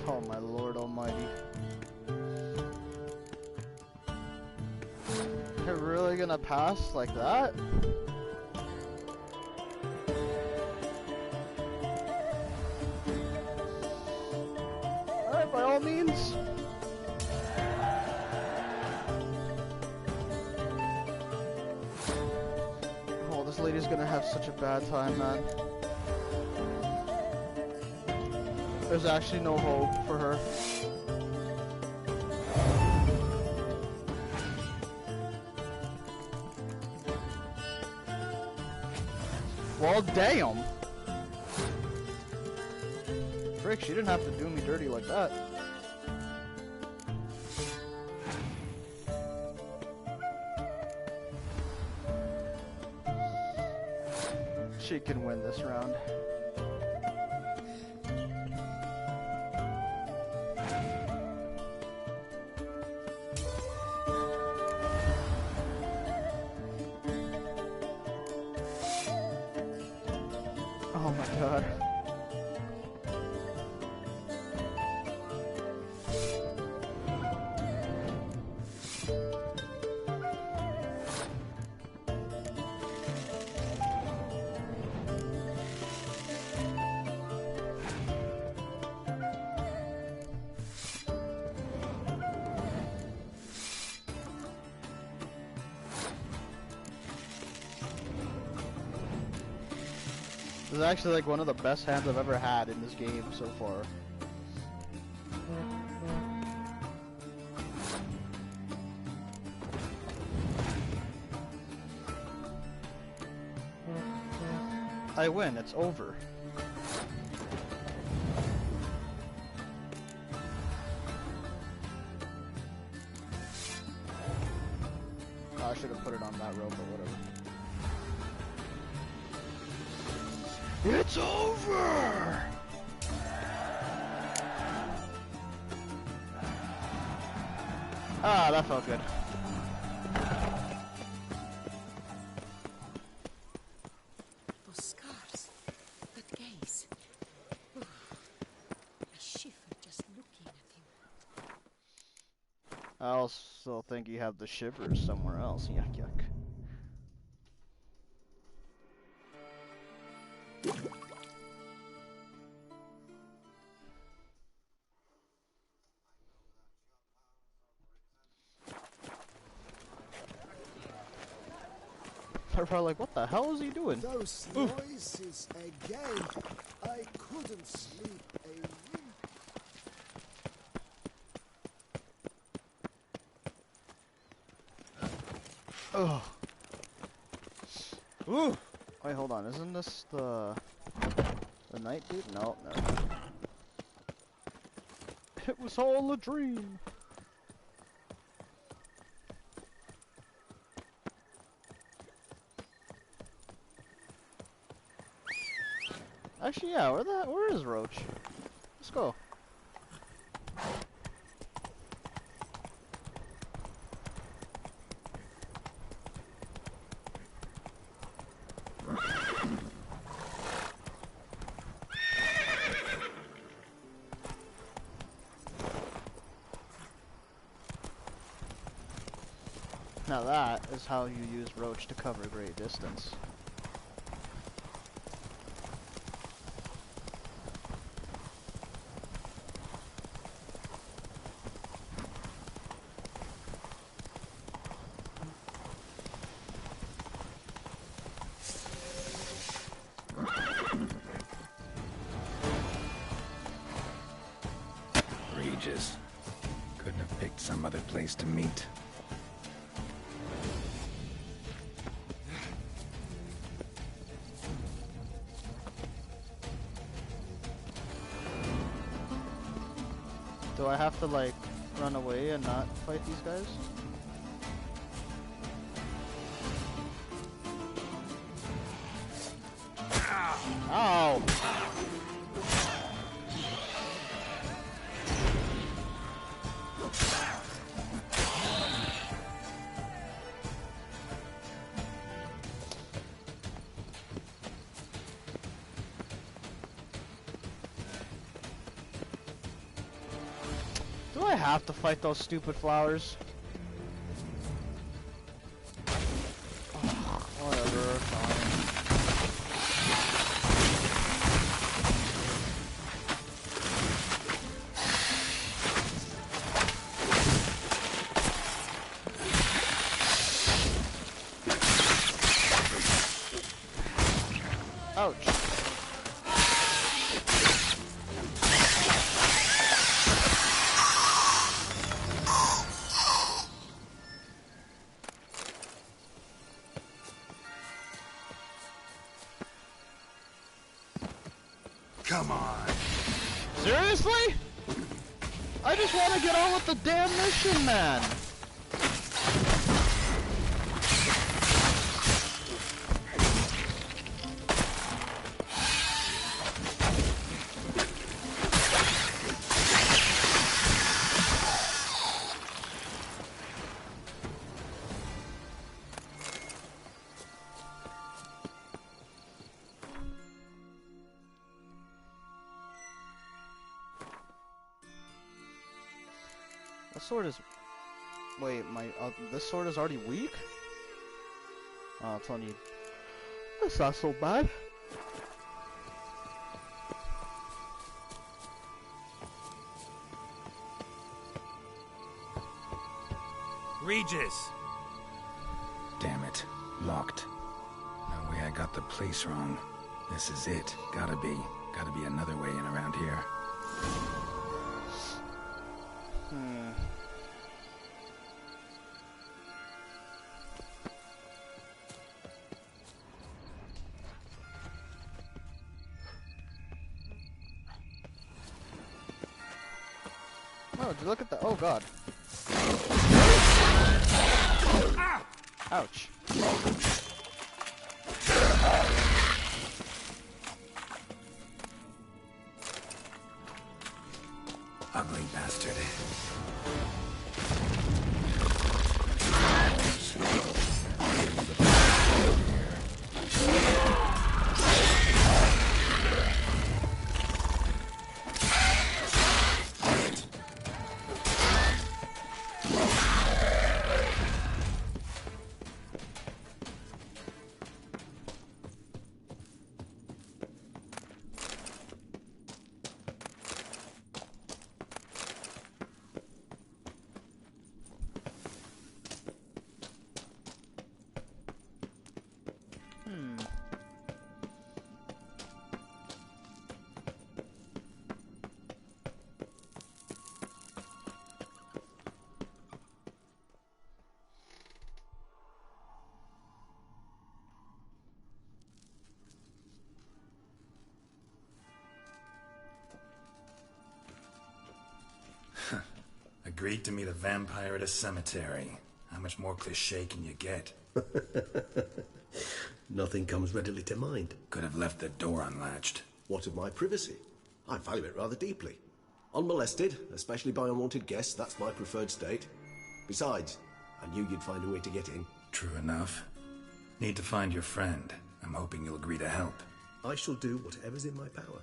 Oh my Lord Almighty. You're really gonna pass like that? Alright, by all means. Oh, this lady's gonna have such a bad time, man. There's actually no hope for her. Well, damn! Frick, she didn't have to do me dirty like that. She can win this round. Oh my god. This is actually like one of the best hands I've ever had in this game so far. I win, it's over. Oh, I should have put it on that rope, but whatever. It's over! Ah, that felt good. Those scars, that gaze. Ooh, I shiver just looking at him. I also think you have the shivers somewhere else. Yuck, yuck. They're probably like, what the hell is he doing? Those noises again. I couldn't sleep a wink. Oh. Ooh. Wait, hold on. Isn't this the night dude? No, no. It was all a dream. Actually, yeah, where is Roach? Let's go. Now that is how you use Roach to cover great distance. Regis. Couldn't have picked some other place to meet. Do I have to, like, run away and not fight these guys? Ow! Do I have to fight those stupid flowers? Ugh, whatever, fine. Ouch. Come on. Seriously? I just want to get on with the damn mission, man. This sword is... Wait, this sword is already weak? Oh, it's only... That's not so bad. Regis! Damn it. Locked. No way I got the place wrong. This is it. Gotta be another way in around here. Oh, did you look at that? Oh god. Ouch. Ugly bastard. Agreed to meet a vampire at a cemetery. How much more cliché can you get? Nothing comes readily to mind. Could have left the door unlatched. What of my privacy? I value it rather deeply. Unmolested, especially by unwanted guests, that's my preferred state. Besides, I knew you'd find a way to get in. True enough. Need to find your friend. I'm hoping you'll agree to help. I shall do whatever's in my power.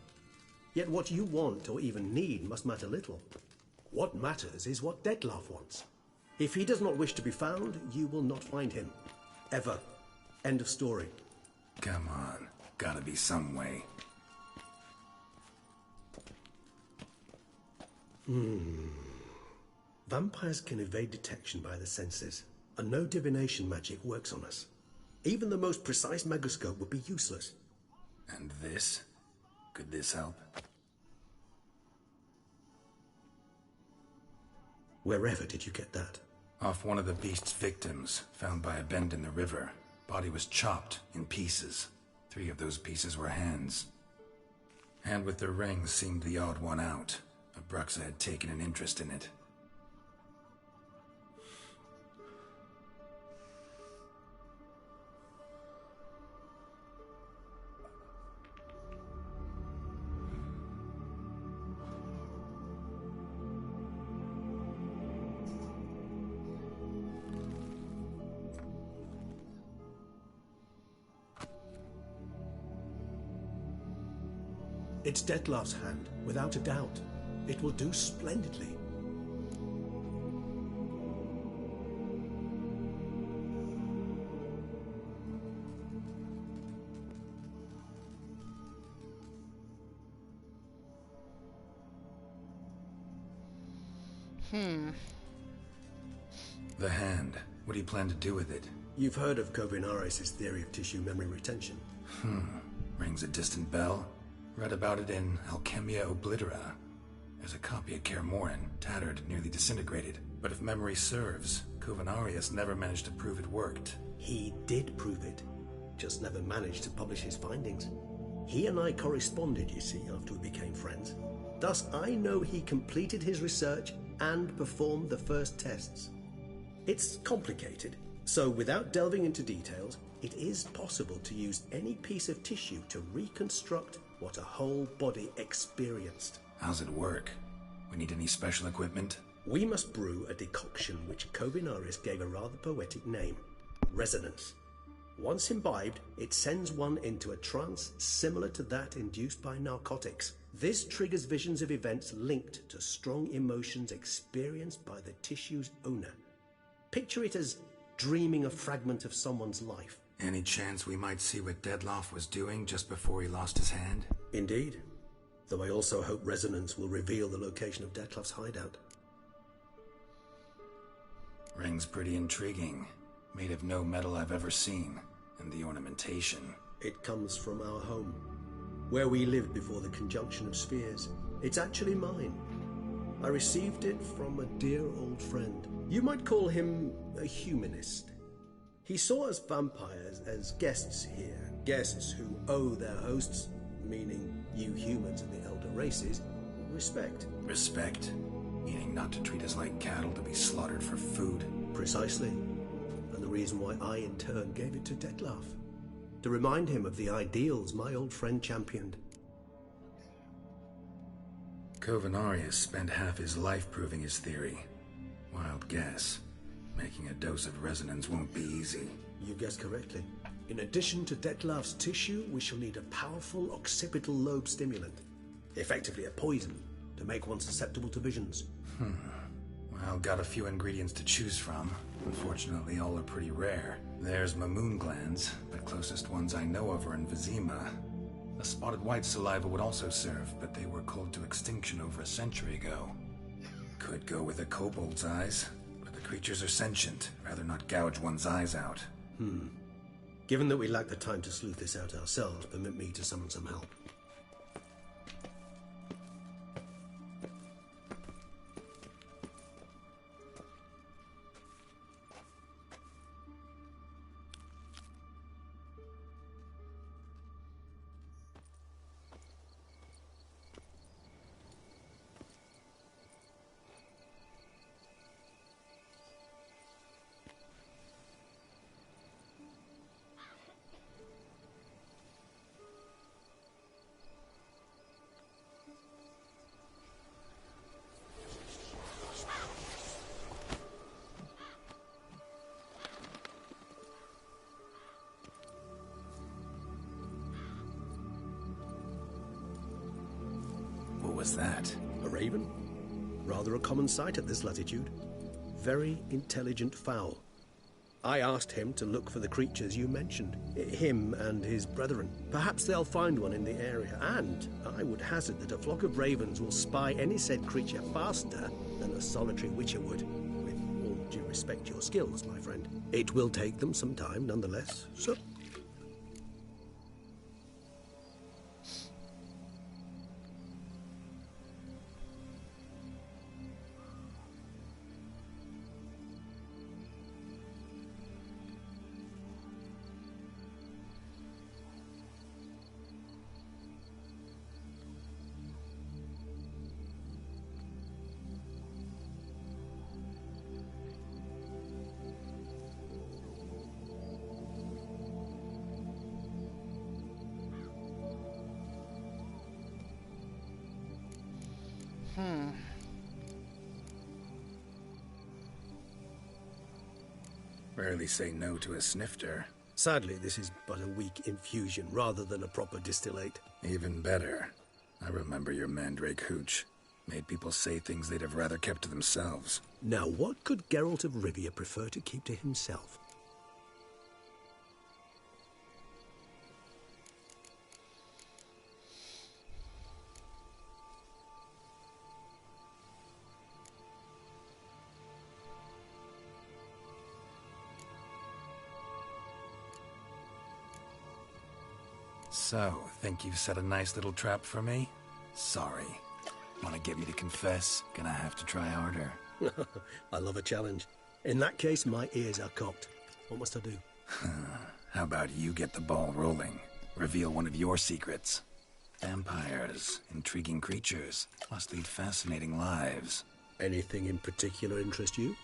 Yet what you want or even need must matter little. What matters is what Dettlaff wants. If he does not wish to be found, you will not find him. Ever. End of story. Come on. Gotta be some way. Vampires can evade detection by the senses, and no divination magic works on us. Even the most precise megascope would be useless. And this? Could this help? Wherever did you get that? Off one of the beast's victims, found by a bend in the river. Body was chopped in pieces. 3 of those pieces were hands. Hand with the ring seemed the odd one out. Abruxa had taken an interest in it. It's Dettlaff's hand, without a doubt. It will do splendidly. The hand. What do you plan to do with it? You've heard of Kovinaris' theory of tissue memory retention. Rings a distant bell. Read about it in Alchemia Oblitera. There's a copy at Kaer Morhen, tattered, nearly disintegrated. But if memory serves, Kovinaris never managed to prove it worked. He did prove it, just never managed to publish his findings. He and I corresponded, you see, after we became friends. Thus, I know he completed his research and performed the first tests. It's complicated, so without delving into details, it is possible to use any piece of tissue to reconstruct what a whole body experienced. How's it work? We need any special equipment? We must brew a decoction which Kovinaris gave a rather poetic name, resonance. Once imbibed, it sends one into a trance similar to that induced by narcotics. This triggers visions of events linked to strong emotions experienced by the tissue's owner. Picture it as dreaming a fragment of someone's life. Any chance we might see what Dettlaff was doing just before he lost his hand? Indeed. Though I also hope resonance will reveal the location of Dettlaff's hideout. Ring's pretty intriguing. Made of no metal I've ever seen. And the ornamentation. It comes from our home, where we lived before the conjunction of spheres. It's actually mine. I received it from a dear old friend. You might call him a humanist. He saw us vampires as guests here, guests who owe their hosts, meaning you humans and the elder races, respect. Respect? Meaning not to treat us like cattle to be slaughtered for food? Precisely. And the reason why I in turn gave it to Dettlaff. To remind him of the ideals my old friend championed. Kovinaris spent half his life proving his theory. Wild guess. Making a dose of resonance won't be easy. You guessed correctly. In addition to Dettlaff's tissue, we shall need a powerful occipital lobe stimulant. Effectively a poison, to make one susceptible to visions. Well, got a few ingredients to choose from. Unfortunately, all are pretty rare. There's Mamoon glands, but closest ones I know of are in Vizima. A spotted white saliva would also serve, but they were cold to extinction over a century ago. Could go with a kobold's eyes. Creatures are sentient. Rather not gouge one's eyes out. Given that we lack the time to sleuth this out ourselves, permit me to summon some help. was that? A raven? Rather a common sight at this latitude. Very intelligent fowl. I asked him to look for the creatures you mentioned. Him and his brethren. Perhaps they'll find one in the area, and I would hazard that a flock of ravens will spy any said creature faster than a solitary witcher would. With all due respect to your skills, my friend. It will take them some time, nonetheless, so... Rarely say no to a snifter. Sadly, this is but a weak infusion rather than a proper distillate. Even better. I remember your mandrake hooch. Made people say things they'd have rather kept to themselves. Now, what could Geralt of Rivia prefer to keep to himself? So, think you've set a nice little trap for me? Sorry. Want to get me to confess? Gonna have to try harder. I love a challenge. In that case, my ears are cocked. What must I do? How about you get the ball rolling? Reveal one of your secrets. Vampires, intriguing creatures, must lead fascinating lives. Anything in particular interest you?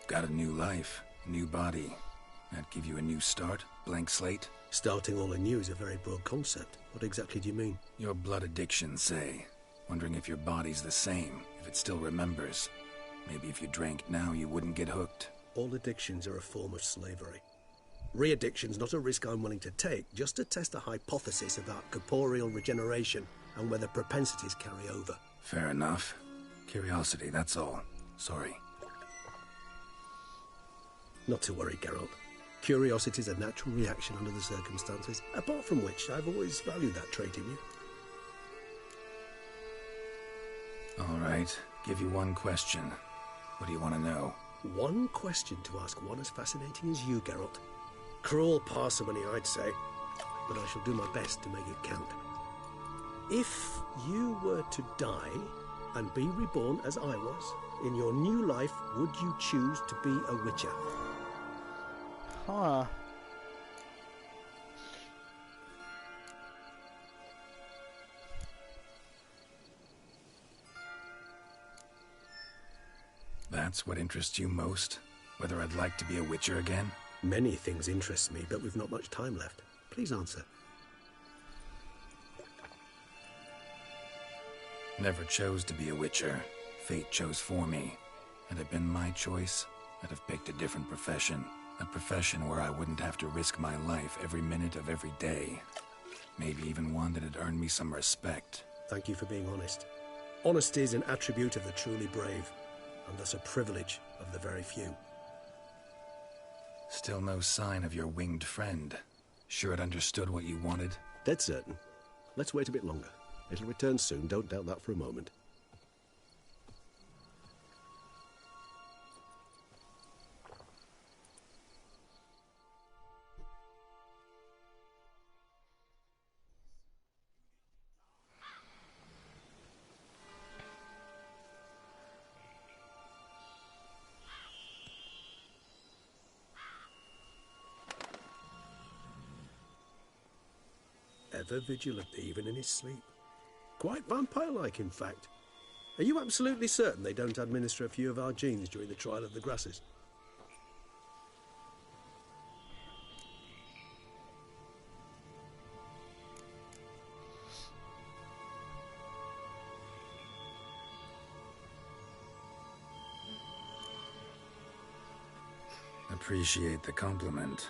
Got a new life, a new body. That give you a new start? Blank slate? Starting all anew is a very broad concept. What exactly do you mean? Your blood addiction, say. Wondering if your body's the same, if it still remembers. Maybe if you drank now, you wouldn't get hooked. All addictions are a form of slavery. Re-addiction's not a risk I'm willing to take, just to test a hypothesis about corporeal regeneration and whether propensities carry over. Fair enough. Curiosity, that's all. Sorry. Not to worry, Geralt. Curiosity's a natural reaction under the circumstances, apart from which I've always valued that trait in you. All right. Give you one question. What do you want to know? One question to ask one as fascinating as you, Geralt. Cruel parsimony, I'd say, but I shall do my best to make it count. If you were to die and be reborn as I was, in your new life, would you choose to be a witcher? Huh. That's what interests you most? Whether I'd like to be a witcher again? Many things interest me, but we've not much time left. Please answer. Never chose to be a witcher. Fate chose for me. Had it been my choice, I'd have picked a different profession. A profession where I wouldn't have to risk my life every minute of every day. Maybe even one that'd earn me some respect. Thank you for being honest. Honesty is an attribute of the truly brave, and thus a privilege of the very few. Still no sign of your winged friend. Sure it understood what you wanted? Dead certain. Let's wait a bit longer. It'll return soon, don't doubt that for a moment. Ever vigilant, even in his sleep. Quite vampire-like, in fact. Are you absolutely certain they don't administer a few of our genes during the trial of the grasses? appreciate the compliment.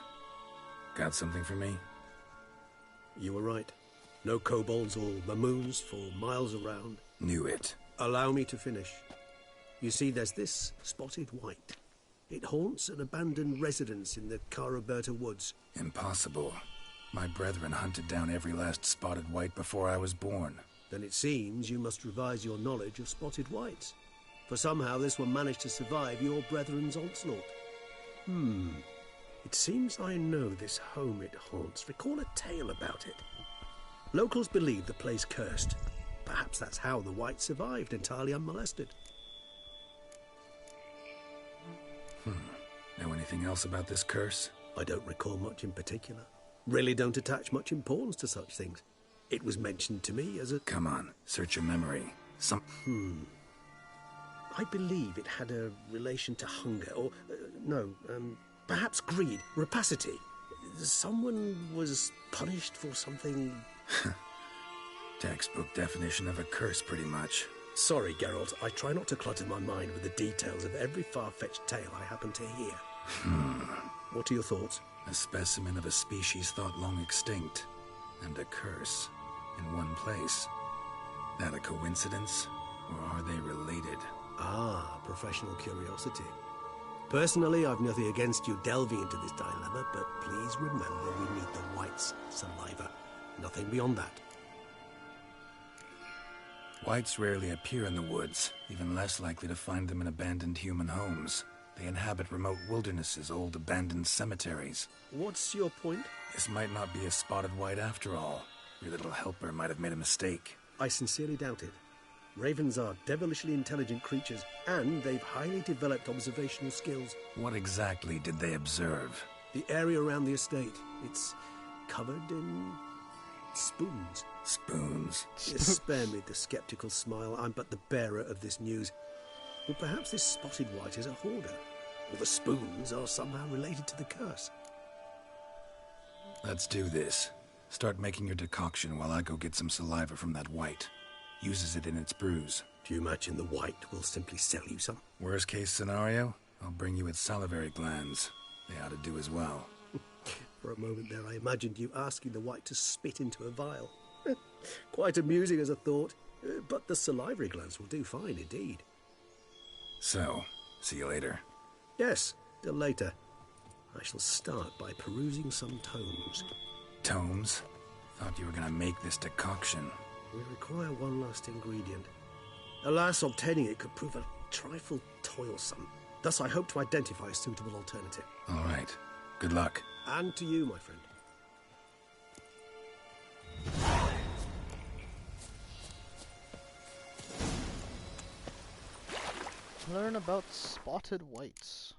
Got something for me? You were right. No kobolds or mamoons for miles around. Knew it. Allow me to finish. You see, there's this spotted white. It haunts an abandoned residence in the Caraberta woods. Impossible. My brethren hunted down every last spotted white before I was born. Then it seems you must revise your knowledge of spotted whites. For somehow this one managed to survive your brethren's onslaught. It seems I know this home it haunts. Recall a tale about it. Locals believe the place cursed. Perhaps that's how the whites survived entirely unmolested. Know anything else about this curse? I don't recall much in particular. Really don't attach much importance to such things. It was mentioned to me as a... Come on, search your memory. I believe it had a relation to hunger, or... perhaps greed, rapacity. Someone was punished for something... Textbook definition of a curse, pretty much. Sorry, Geralt, I try not to clutter my mind with the details of every far-fetched tale I happen to hear. What are your thoughts? A specimen of a species thought long extinct, and a curse in one place. That a coincidence, or are they related? Ah, professional curiosity. Personally, I've nothing against you delving into this dilemma, but please remember we need the whites' saliva. Nothing beyond that. Whites rarely appear in the woods, even less likely to find them in abandoned human homes. They inhabit remote wildernesses, old abandoned cemeteries. What's your point? This might not be a spotted white after all. Your little helper might have made a mistake. I sincerely doubt it. Ravens are devilishly intelligent creatures, and they've highly developed observational skills. What exactly did they observe? The area around the estate. It's covered in... spoons. Spoons? Spare me the skeptical smile. I'm but the bearer of this news. Or perhaps this spotted white is a hoarder. Or the spoons are somehow related to the curse. Let's do this. Start making your decoction while I go get some saliva from that white. Uses it in its brews. Do you imagine the white will simply sell you some? Worst case scenario, I'll bring you its salivary glands. They ought to do as well. For a moment there, I imagined you asking the white to spit into a vial. Quite amusing as a thought, but the salivary glands will do fine indeed. So, see you later. Yes, till later. I shall start by perusing some tomes. Tomes? Thought you were gonna make this decoction. We require one last ingredient. Alas, obtaining it could prove a trifle toilsome. Thus, I hope to identify a suitable alternative. All right. Good luck. And to you, my friend. Learn about spotted whites.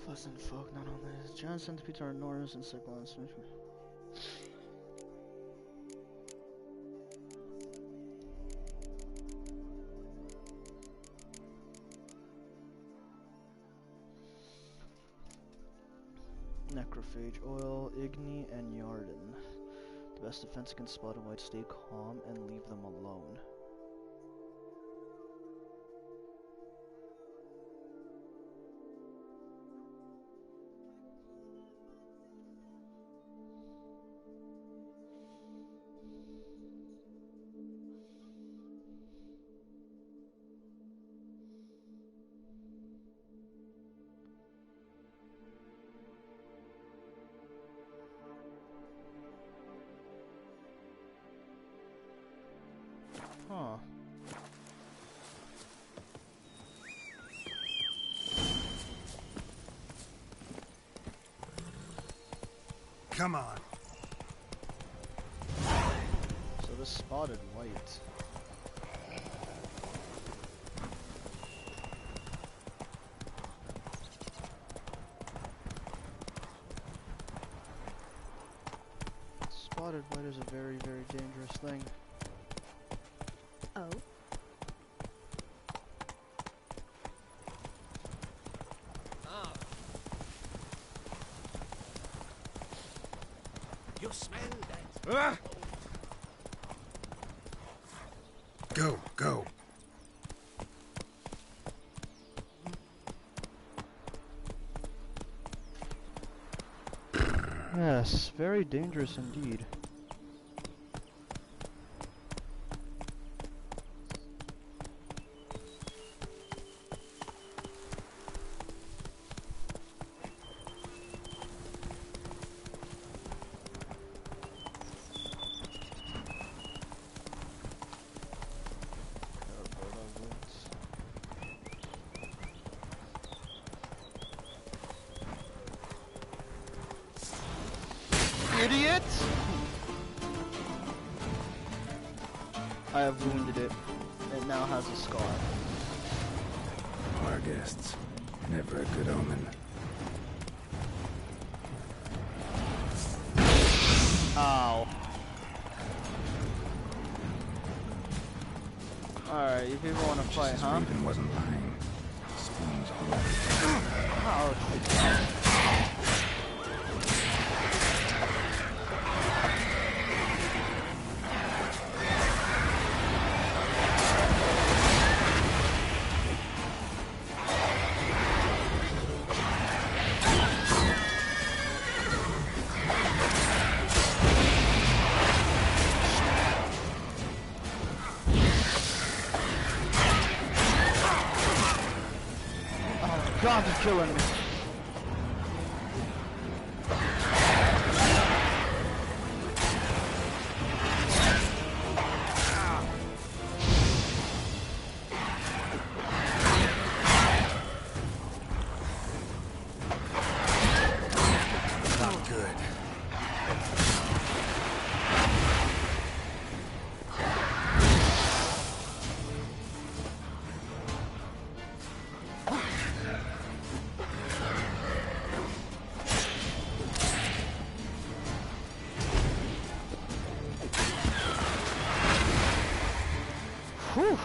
Pleasant folk, not only is giant centipedes are enormous and cyclones. Necrophage oil, Igni, and Yarden. The best defense against spotted white, stay calm and leave them alone. Huh. Come on. So this spotted white. Spotted white is a very, very dangerous thing. Oh? You smell that? Go, go. Yes, very dangerous indeed. Idiot! I have wounded it. It now has a scar. Our guests. Never a good omen. Ow. Alright, you people want to fight, huh? Raven wasn't lying. Spoons already. Ouch. God, he's killing me. Not good. Whew.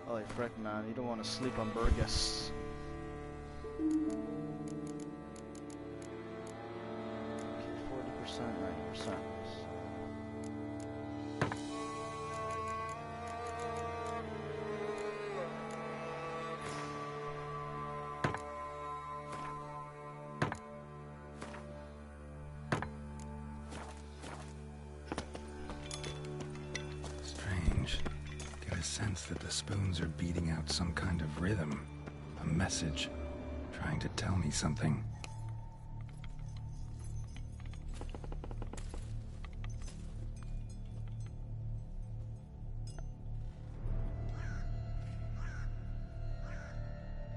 Holy frick, man, you don't want to sleep on Burgess. 40%, 90%. Strange. Get a sense that the spoons are beating out some kind of rhythm. A message. Trying to tell me something.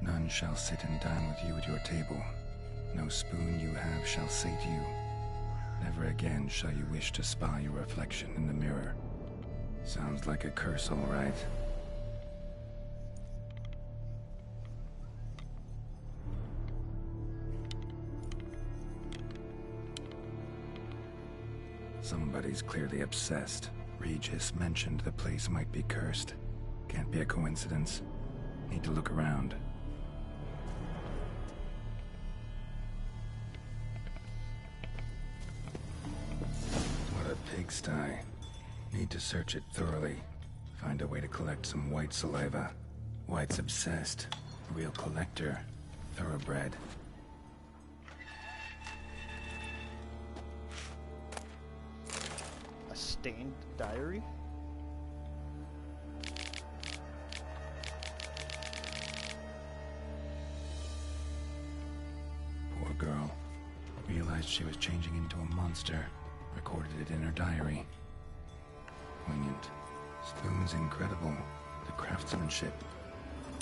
None shall sit and dine with you at your table. No spoon you have shall sate you. Never again shall you wish to spy your reflection in the mirror. Sounds like a curse, all right. Somebody's clearly obsessed. Regis mentioned the place might be cursed. Can't be a coincidence. Need to look around. What a pigsty. Need to search it thoroughly. Find a way to collect some white saliva. White's obsessed. Real collector. Thoroughbred. A stained diary? realized she was changing into a monster, recorded it in her diary. Poignant. Spoon's incredible. The craftsmanship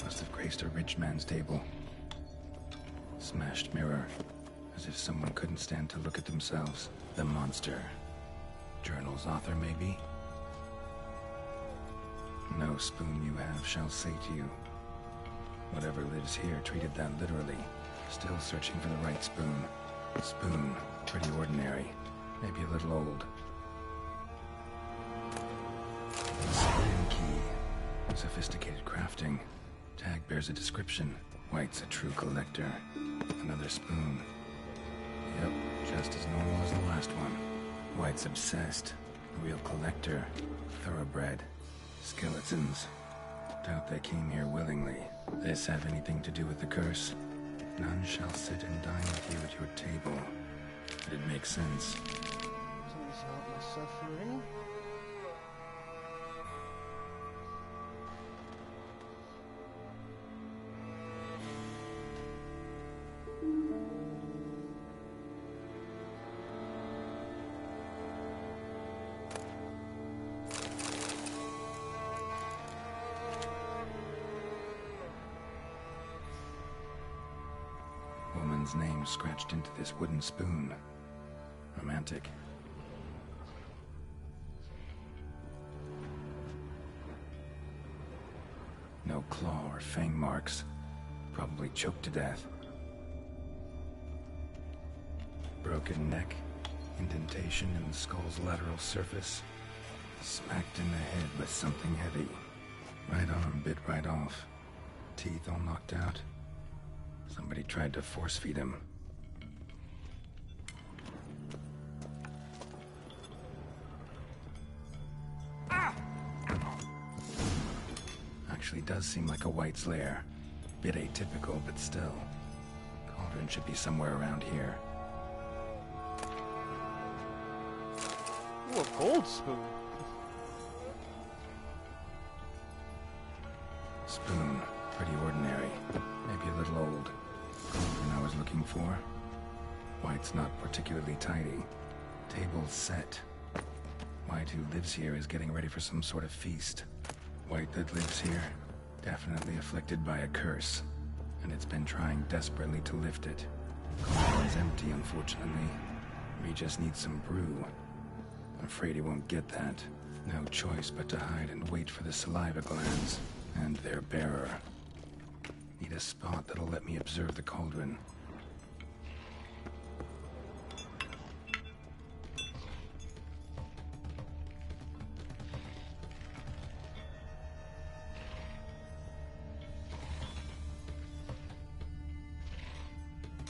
must have graced a rich man's table. Smashed mirror, as if someone couldn't stand to look at themselves. The monster. Journal's author, maybe? No spoon you have shall say to you. Whatever lives here treated that literally. Still searching for the right spoon. Spoon, pretty ordinary. Maybe a little old. Spoon key. Sophisticated crafting. Tag bears a description. White's a true collector. Another spoon. Yep, just as normal as the last one. White's obsessed. A real collector. Thoroughbred. Skeletons. Doubt they came here willingly. This have anything to do with the curse? None shall sit and dine with you at your table. But it makes sense. Please help my suffering. Woman's name scratched into this wooden spoon. Romantic. No claw or fang marks. Probably choked to death. Broken neck. Indentation in the skull's lateral surface. Smacked in the head with something heavy. Right arm bit right off. Teeth all knocked out. Somebody tried to force feed him. Actually does seem like a White's lair. Bit atypical, but still. Cauldron should be somewhere around here. Ooh, a gold spoon. Spoon. Pretty ordinary. Maybe a little old. Cauldron I was looking for. White's not particularly tidy. Table set. White who lives here is getting ready for some sort of feast. White that lives here, definitely afflicted by a curse. And it's been trying desperately to lift it. Cauldron's empty, unfortunately. We just need some brew. I'm afraid he won't get that. No choice but to hide and wait for the saliva glands. And their bearer. Need a spot that'll let me observe the cauldron.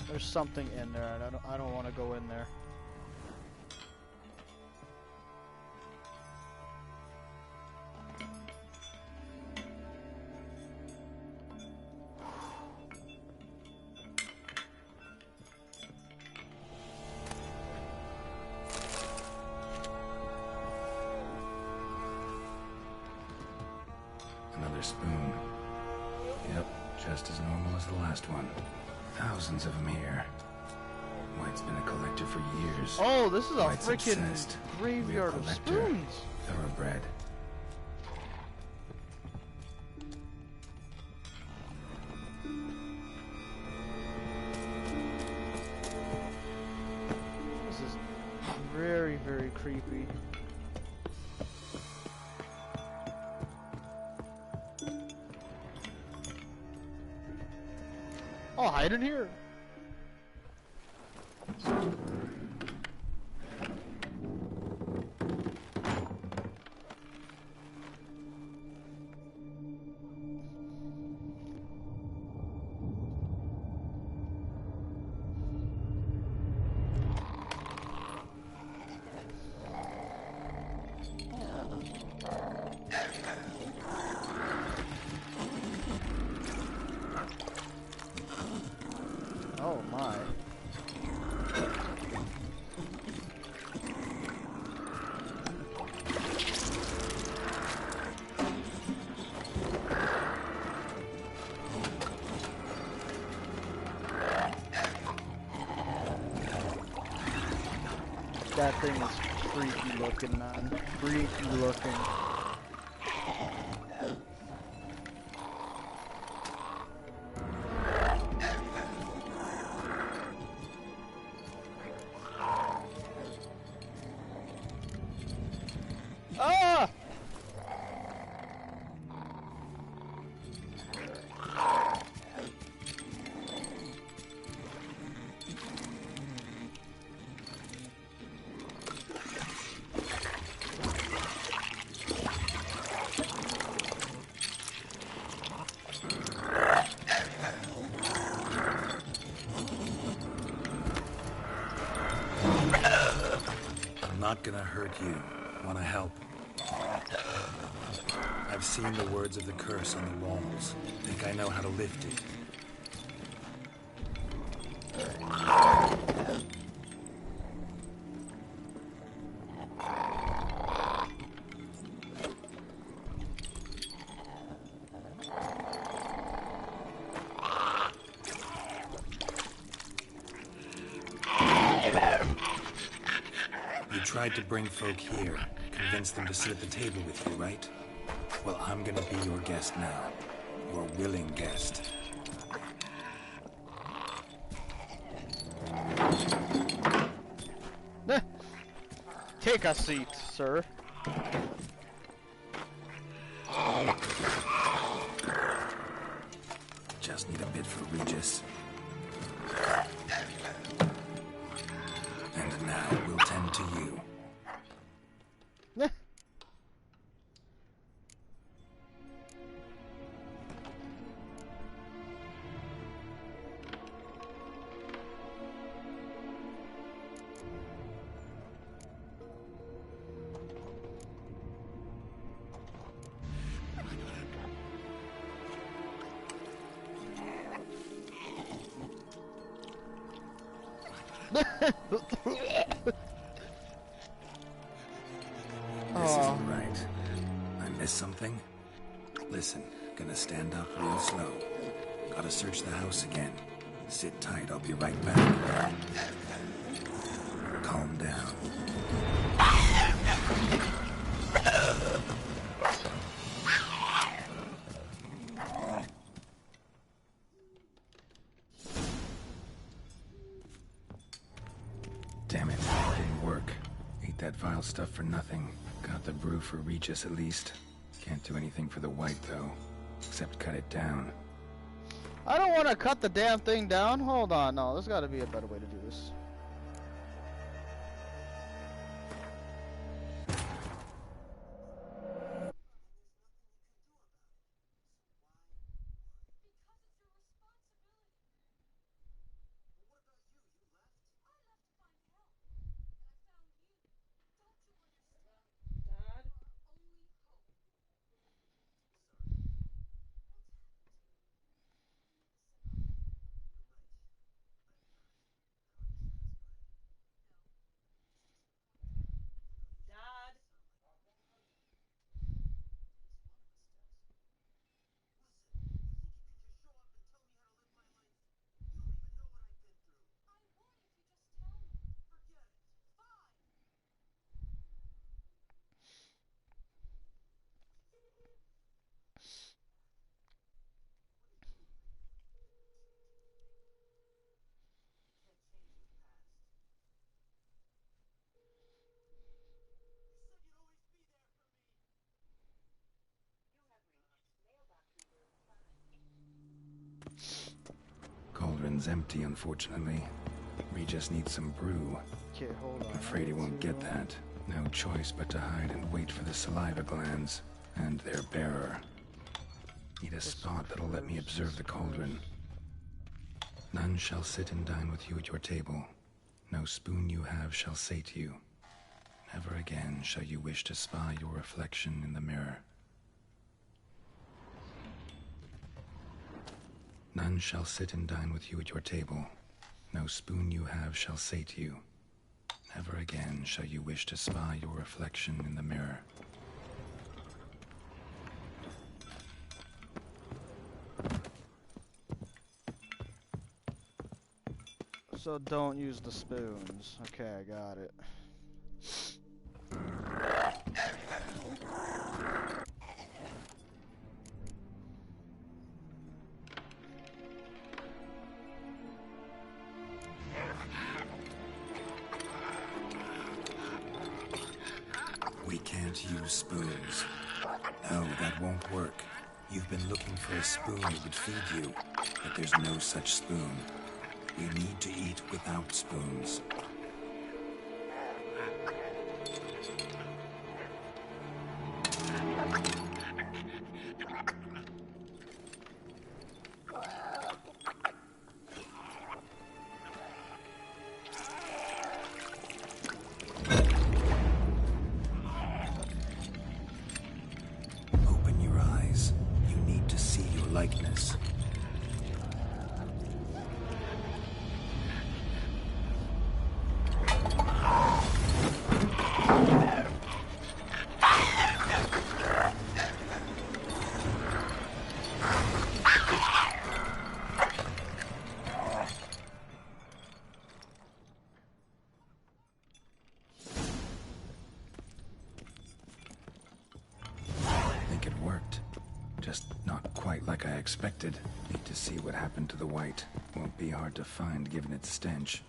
There's something in there, and I don't want to go in there. Another spoon. Yep, just as normal as the last one. Thousands of them here. White's been a collector for years. Oh, this is a White's freaking obsessed. graveyard Real of collector. spoons. Thoroughbred. This is very, very creepy. I'll hide in here. Oh my. that thing is freaky looking, man. Freaky looking. Ah! I'm not gonna hurt you. Wanna help? I've seen the words of the curse on the walls. Think I know how to lift it. You tried to bring folk here, convince them to sit at the table with you, right? Well, I'm gonna be your guest now. Your willing guest. Take a seat, sir. Just need a bit for Regis. And now we'll tend to you. This isn't right. I missed something? Listen, gonna stand up real slow. Gotta search the house again. Sit tight, I'll be right back. Calm down. Damn it, didn't work. Ate that vile stuff for nothing. Got the brew for Regis at least. Can't do anything for the white though, except cut it down. I don't want to cut the damn thing down. Hold on, no, there's got to be a better way to do this. Cauldron's empty, unfortunately. We just need some brew. Okay, hold on. I'm afraid he won't get that. No choice but to hide and wait for the saliva glands and their bearer. Need a spot that'll let me observe the cauldron. None shall sit and dine with you at your table. No spoon you have shall sate you. Never again shall you wish to spy your reflection in the mirror. None shall sit and dine with you at your table. No spoon you have shall sate you. Never again shall you wish to spy your reflection in the mirror. So don't use the spoons. Okay, I got it. Don't use spoons. No, that won't work. You've been looking for a spoon that would feed you, but there's no such spoon. We need to eat without spoons. Open your eyes. You need to see your likeness. Like I expected. Need to see what happened to the white. Won't be hard to find given its stench.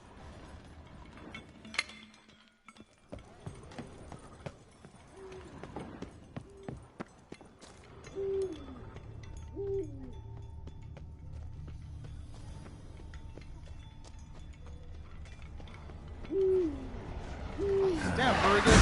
Damn, Burger.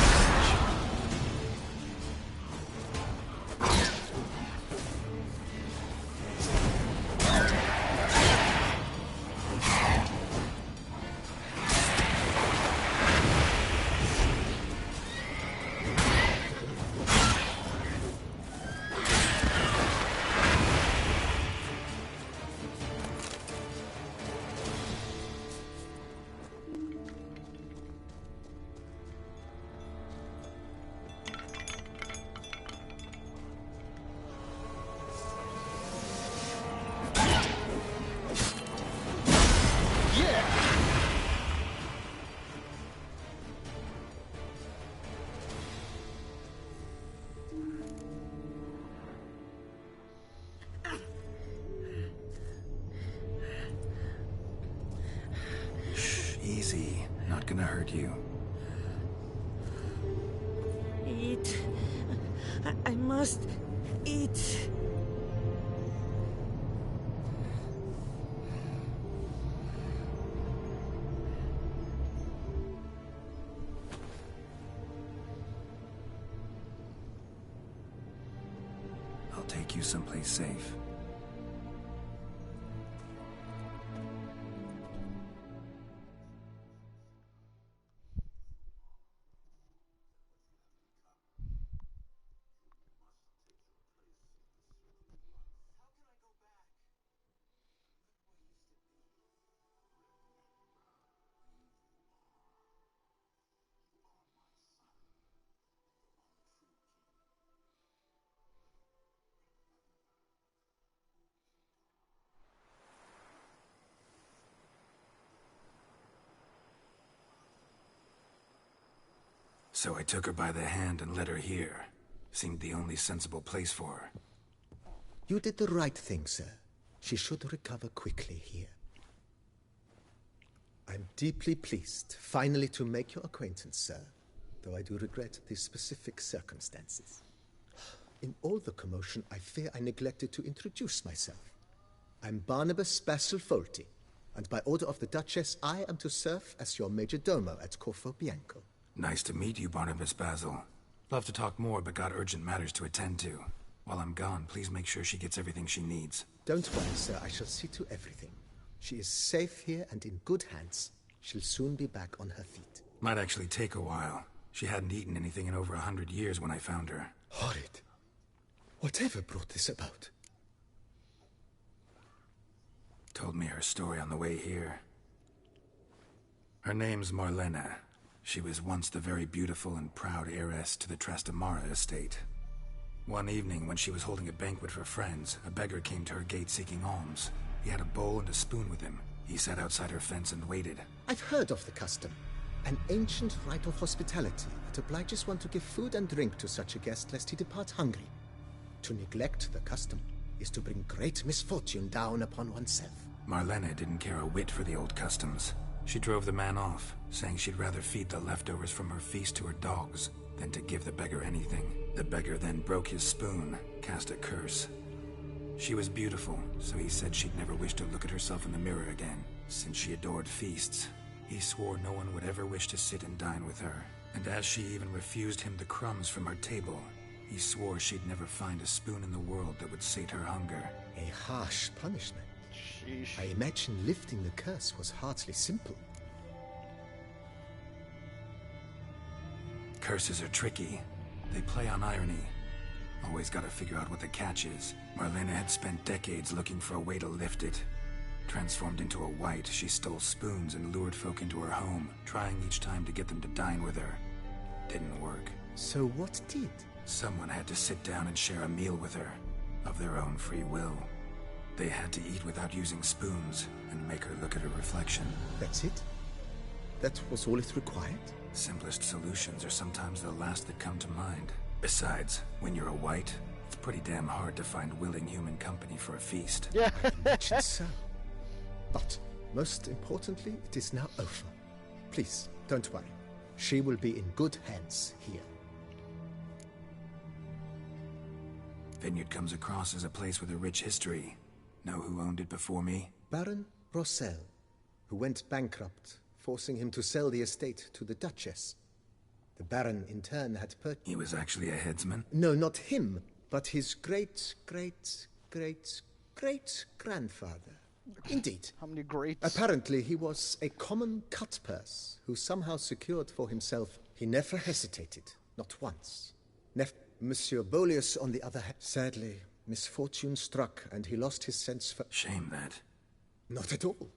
Easy. Not gonna hurt you. Eat. I must eat. I'll take you someplace safe. So I took her by the hand and led her here. Seemed the only sensible place for her. You did the right thing, sir. She should recover quickly here. I'm deeply pleased, finally, to make your acquaintance, sir, though I do regret the specific circumstances. In all the commotion, I fear I neglected to introduce myself. I'm Barnabas Basilfolti, and by order of the Duchess, I am to serve as your major domo at Corvo Bianco. Nice to meet you, Barnabas Basil. Love to talk more, but got urgent matters to attend to. While I'm gone, please make sure she gets everything she needs. Don't worry, sir. I shall see to everything. She is safe here and in good hands. She'll soon be back on her feet. Might actually take a while. She hadn't eaten anything in over 100 years when I found her. Horrid. Whatever brought this about? Told me her story on the way here. Her name's Marlena. She was once the very beautiful and proud heiress to the Trastamara estate. One evening, when she was holding a banquet for friends, a beggar came to her gate seeking alms. He had a bowl and a spoon with him. He sat outside her fence and waited. I've heard of the custom. An ancient rite of hospitality that obliges one to give food and drink to such a guest lest he depart hungry. To neglect the custom is to bring great misfortune down upon oneself. Marlena didn't care a whit for the old customs. She drove the man off, saying she'd rather feed the leftovers from her feast to her dogs than to give the beggar anything. The beggar then broke his spoon, cast a curse. She was beautiful, so he said she'd never wish to look at herself in the mirror again. Since she adored feasts, he swore no one would ever wish to sit and dine with her. And as she even refused him the crumbs from her table, he swore she'd never find a spoon in the world that would sate her hunger. A harsh punishment. Sheesh. I imagine lifting the curse was hardly simple. Curses are tricky. They play on irony. Always gotta figure out what the catch is. Marlena had spent decades looking for a way to lift it. Transformed into a wight, she stole spoons and lured folk into her home, trying each time to get them to dine with her. Didn't work. So what did? Someone had to sit down and share a meal with her, of their own free will. They had to eat without using spoons, and make her look at her reflection. That's it? That was all it required? Simplest solutions are sometimes the last that come to mind. Besides, when you're a wight, it's pretty damn hard to find willing human company for a feast. Yeah. I imagine so. But, most importantly, it is now over. Please, don't worry. She will be in good hands here. Vineyard comes across as a place with a rich history. Know who owned it before me? Baron Rossel, who went bankrupt, forcing him to sell the estate to the Duchess. The Baron, in turn, had He was actually a headsman? No, not him, but his great-great-great-great-grandfather. Indeed. How many greats? Apparently, he was a common cutpurse who somehow secured for himself. He never hesitated, not once. Monsieur Bolius, on the other hand, sadly, misfortune struck and he lost his sense for... Shame that. Not at all.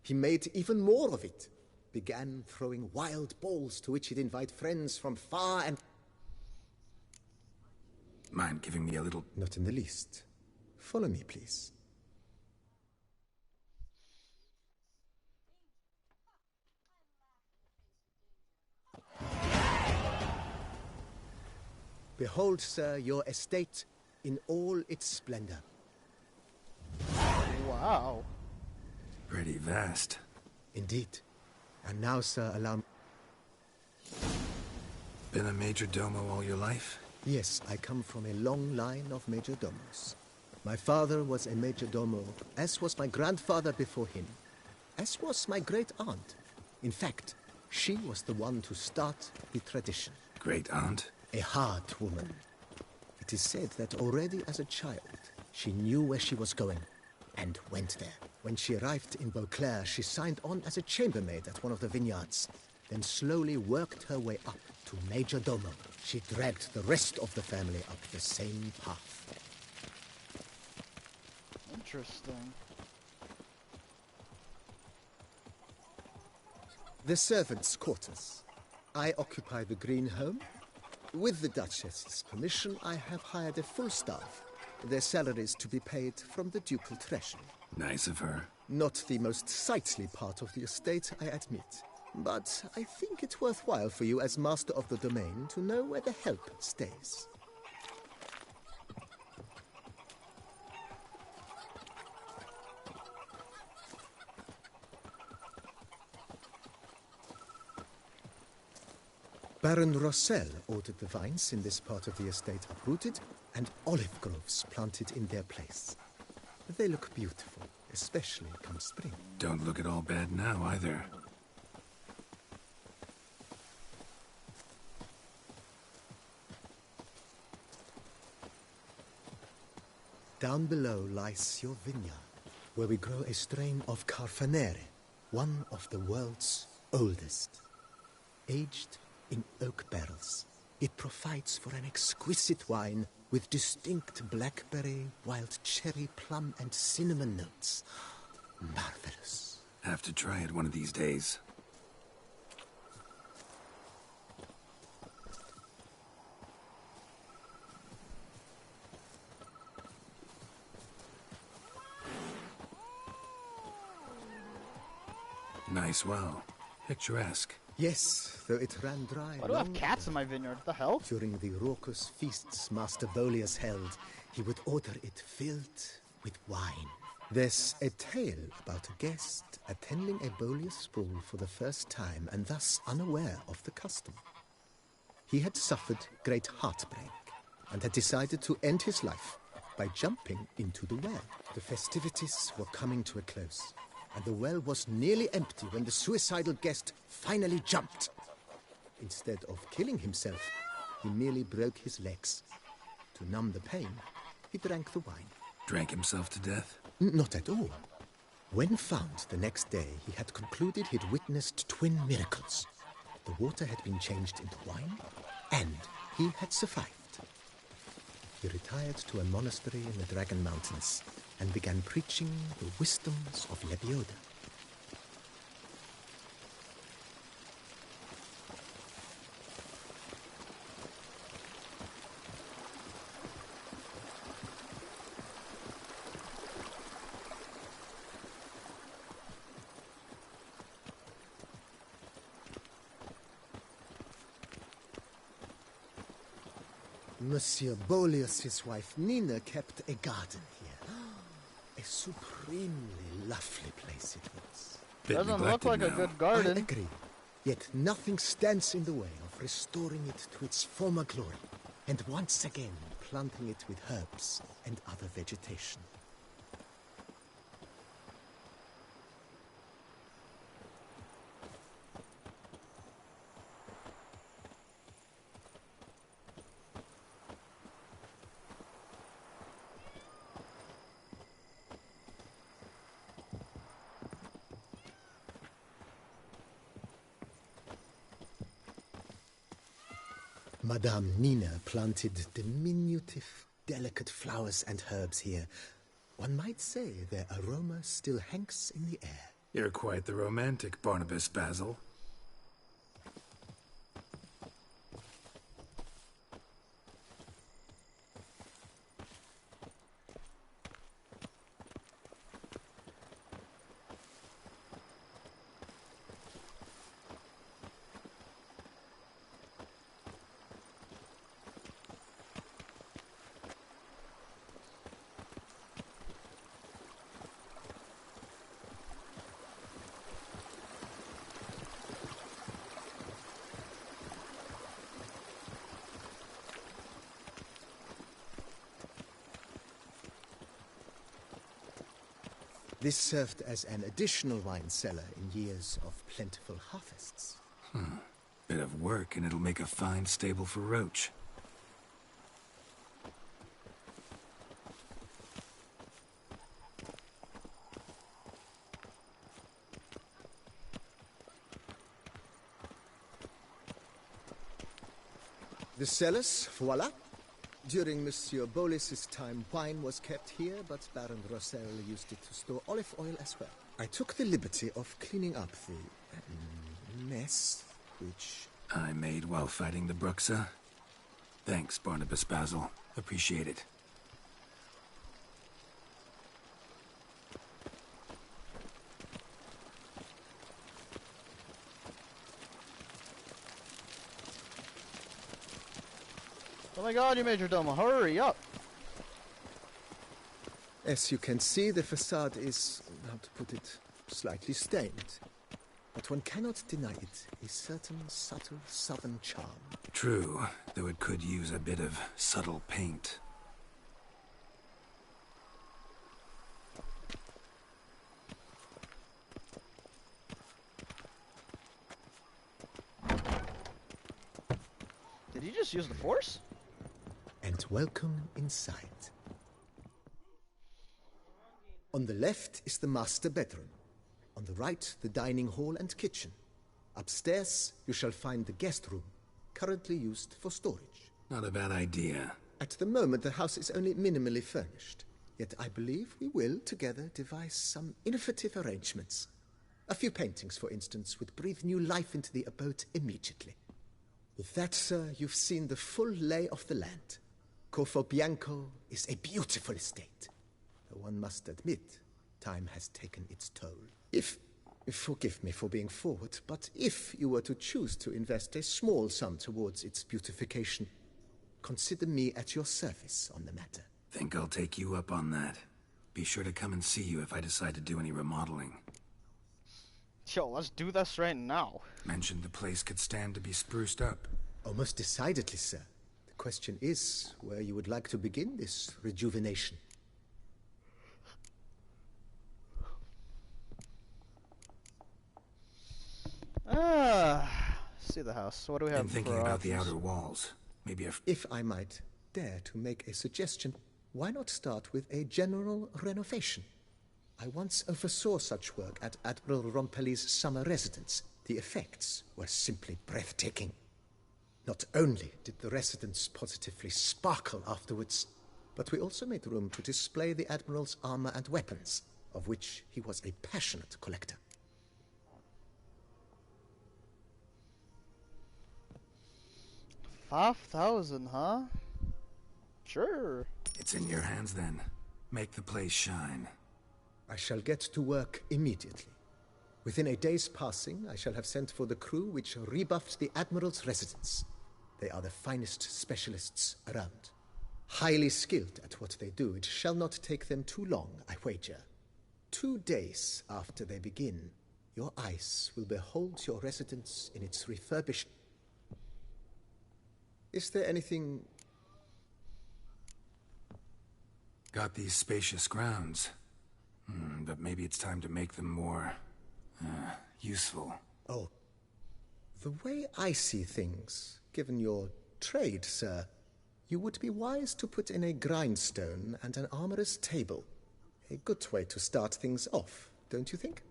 He made even more of it. Began throwing wild balls to which he'd invite friends from far and... Mind giving me a little... Not in the least. Follow me, please. Behold, sir, your estate in all its splendor. Wow. Pretty vast. Indeed. And now, sir, allow me... Been a major domo all your life? Yes, I come from a long line of major domos. My father was a major domo, as was my grandfather before him, as was my great-aunt. In fact, she was the one to start the tradition. Great-aunt? A hard woman. It is said that already as a child, she knew where she was going, and went there. When she arrived in Beauclair, she signed on as a chambermaid at one of the vineyards, then slowly worked her way up to Major Domo. She dragged the rest of the family up the same path. Interesting. The servants' quarters. I occupy the green home. With the Duchess's permission, I have hired a full staff. Their salaries to be paid from the ducal treasury. Nice of her. Not the most sightly part of the estate, I admit. But I think it worthwhile for you as master of the domain to know where the help stays. Baron Rossel ordered the vines in this part of the estate uprooted and olive groves planted in their place. They look beautiful, especially come spring. Don't look at all bad now, either. Down below lies your vineyard, where we grow a strain of Carfanere, one of the world's oldest. Aged in oak barrels, it provides for an exquisite wine with distinct blackberry, wild cherry, plum, and cinnamon notes. Marvelous. Have to try it one of these days. Nice well. Picturesque. Yes, though it ran dry. Why do I have cats in my vineyard? What the hell? During the raucous feasts Master Bolius held, he would order it filled with wine. There's a tale about a guest attending a Bolius ball for the first time and thus unaware of the custom. he had suffered great heartbreak and had decided to end his life by jumping into the well. The festivities were coming to a close, and the well was nearly empty when the suicidal guest finally jumped. Instead of killing himself, he merely broke his legs. To numb the pain, he drank the wine. Drank himself to death? Not at all. When found the next day, he had concluded he'd witnessed twin miracles. The water had been changed into wine, and he had survived. He retired to a monastery in the Dragon Mountains and began preaching the wisdoms of Lebioda. Monsieur Boleus, his wife Nina, kept a garden here. A supremely lovely place it was. Doesn't look like a good garden. I agree. Yet nothing stands in the way of restoring it to its former glory, and once again planting it with herbs and other vegetation. Madame Nina planted diminutive, delicate flowers and herbs here. One might say their aroma still hangs in the air. You're quite the romantic, Barnabas Basil. This served as an additional wine cellar in years of plentiful harvests. Bit of work, and it'll make a fine stable for Roach. The cellars, voila. During Monsieur Boleus's time, wine was kept here, but Baron Rossel used it to store olive oil as well. I took the liberty of cleaning up the mess, which I made while fighting the Bruxa. Thanks, Barnabas Basil. Appreciate it. Oh my god, you Major Domo, hurry up! As you can see, the facade is, how to put it, slightly stained. But one cannot deny it a certain subtle southern charm. True, though it could use a bit of subtle paint. Did he just use the Force? And welcome inside. On the left is the master bedroom. On the right, the dining hall and kitchen. Upstairs, you shall find the guest room, currently used for storage. Not a bad idea. At the moment, the house is only minimally furnished. Yet I believe we will, together, devise some innovative arrangements. A few paintings, for instance, would breathe new life into the abode immediately. With that, sir, you've seen the full lay of the land. Corvo Bianco is a beautiful estate. Though one must admit, time has taken its toll. Forgive me for being forward, but if you were to choose to invest a small sum towards its beautification, consider me at your service on the matter. Think I'll take you up on that. Be sure to come and see you if I decide to do any remodeling. Yo, let's do this right now. Mentioned the place could stand to be spruced up. Oh, most decidedly, sir. The question is where you would like to begin this rejuvenation. See the house. What do we have? Been thinking about the outer walls. Maybe If I might dare to make a suggestion, why not start with a general renovation? I once oversaw such work at Admiral Rompelli's summer residence. The effects were simply breathtaking. Not only did the residence positively sparkle afterwards, but we also made room to display the Admiral's armor and weapons, of which he was a passionate collector. $5,000, huh? Sure. It's in your hands then. Make the place shine. I shall get to work immediately. Within a day's passing, I shall have sent for the crew which rebuffed the Admiral's residence. They are the finest specialists around. Highly skilled at what they do, it shall not take them too long, I wager. 2 days after they begin, your eyes will behold your residence in its refurbished... Is there anything... Got these spacious grounds. But maybe it's time to make them more... useful. Oh. The way I see things, given your trade, sir, you would be wise to put in a grindstone and an armorer's table. A good way to start things off, don't you think?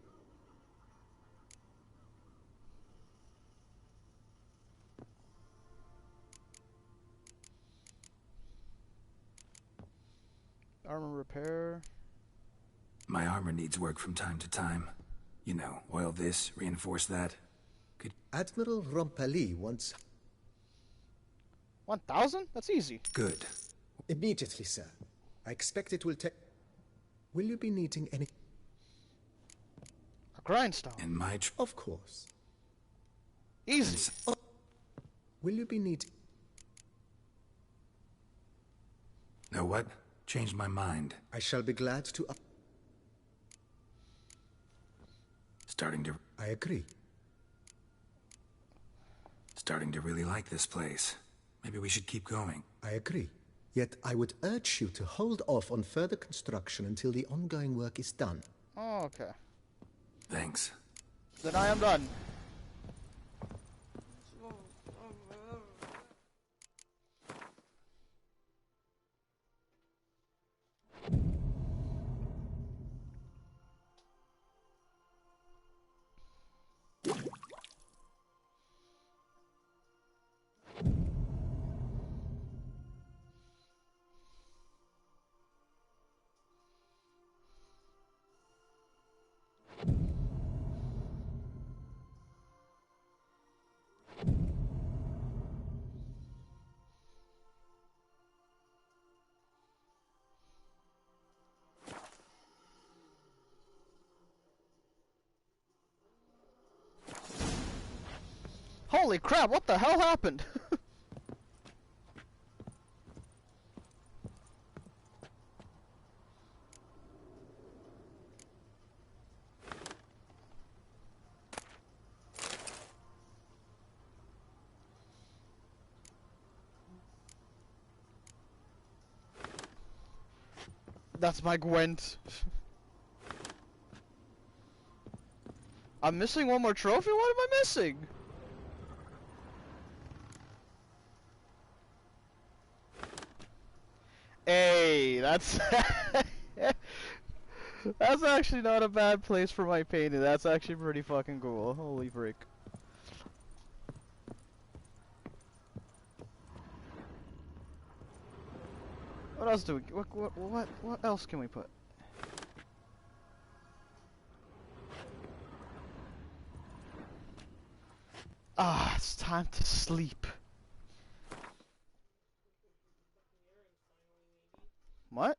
Armor repair. My armor needs work from time to time. You know, oil this, reinforce that. Admiral Rompelli wants... 1,000? That's easy. Good. Immediately, sir. I expect it will take... Will you be needing any... A grindstone. In my... Of course. Easy. Oh. Will you be needing... Know what? Changed my mind. I shall be glad to... Starting to... I agree. Starting to really like this place. Maybe we should keep going. I agree. Yet I would urge you to hold off on further construction until the ongoing work is done. Oh, okay. Thanks. Then I am done. Holy crap, what the hell happened? That's my Gwent. I'm missing one more trophy? What am I missing? Hey, that's that's actually not a bad place for my painting. That's actually pretty fucking cool. Holy frick. What else do we what else can we put? Ah, it's time to sleep. What?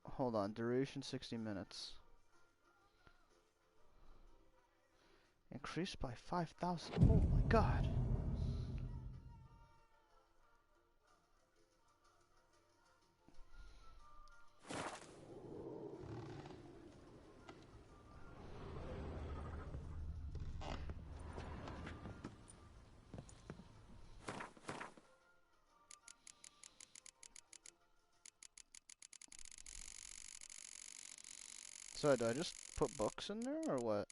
Hold on, duration 60 minutes. Increased by 5,000. Oh my god. So do I just put books in there or what?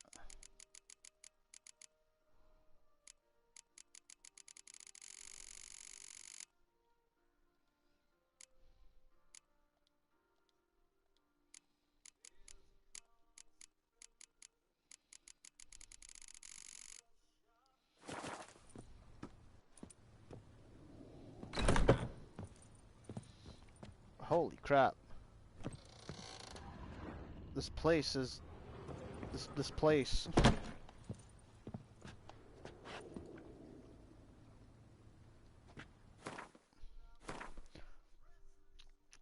Holy crap. This place is... This place.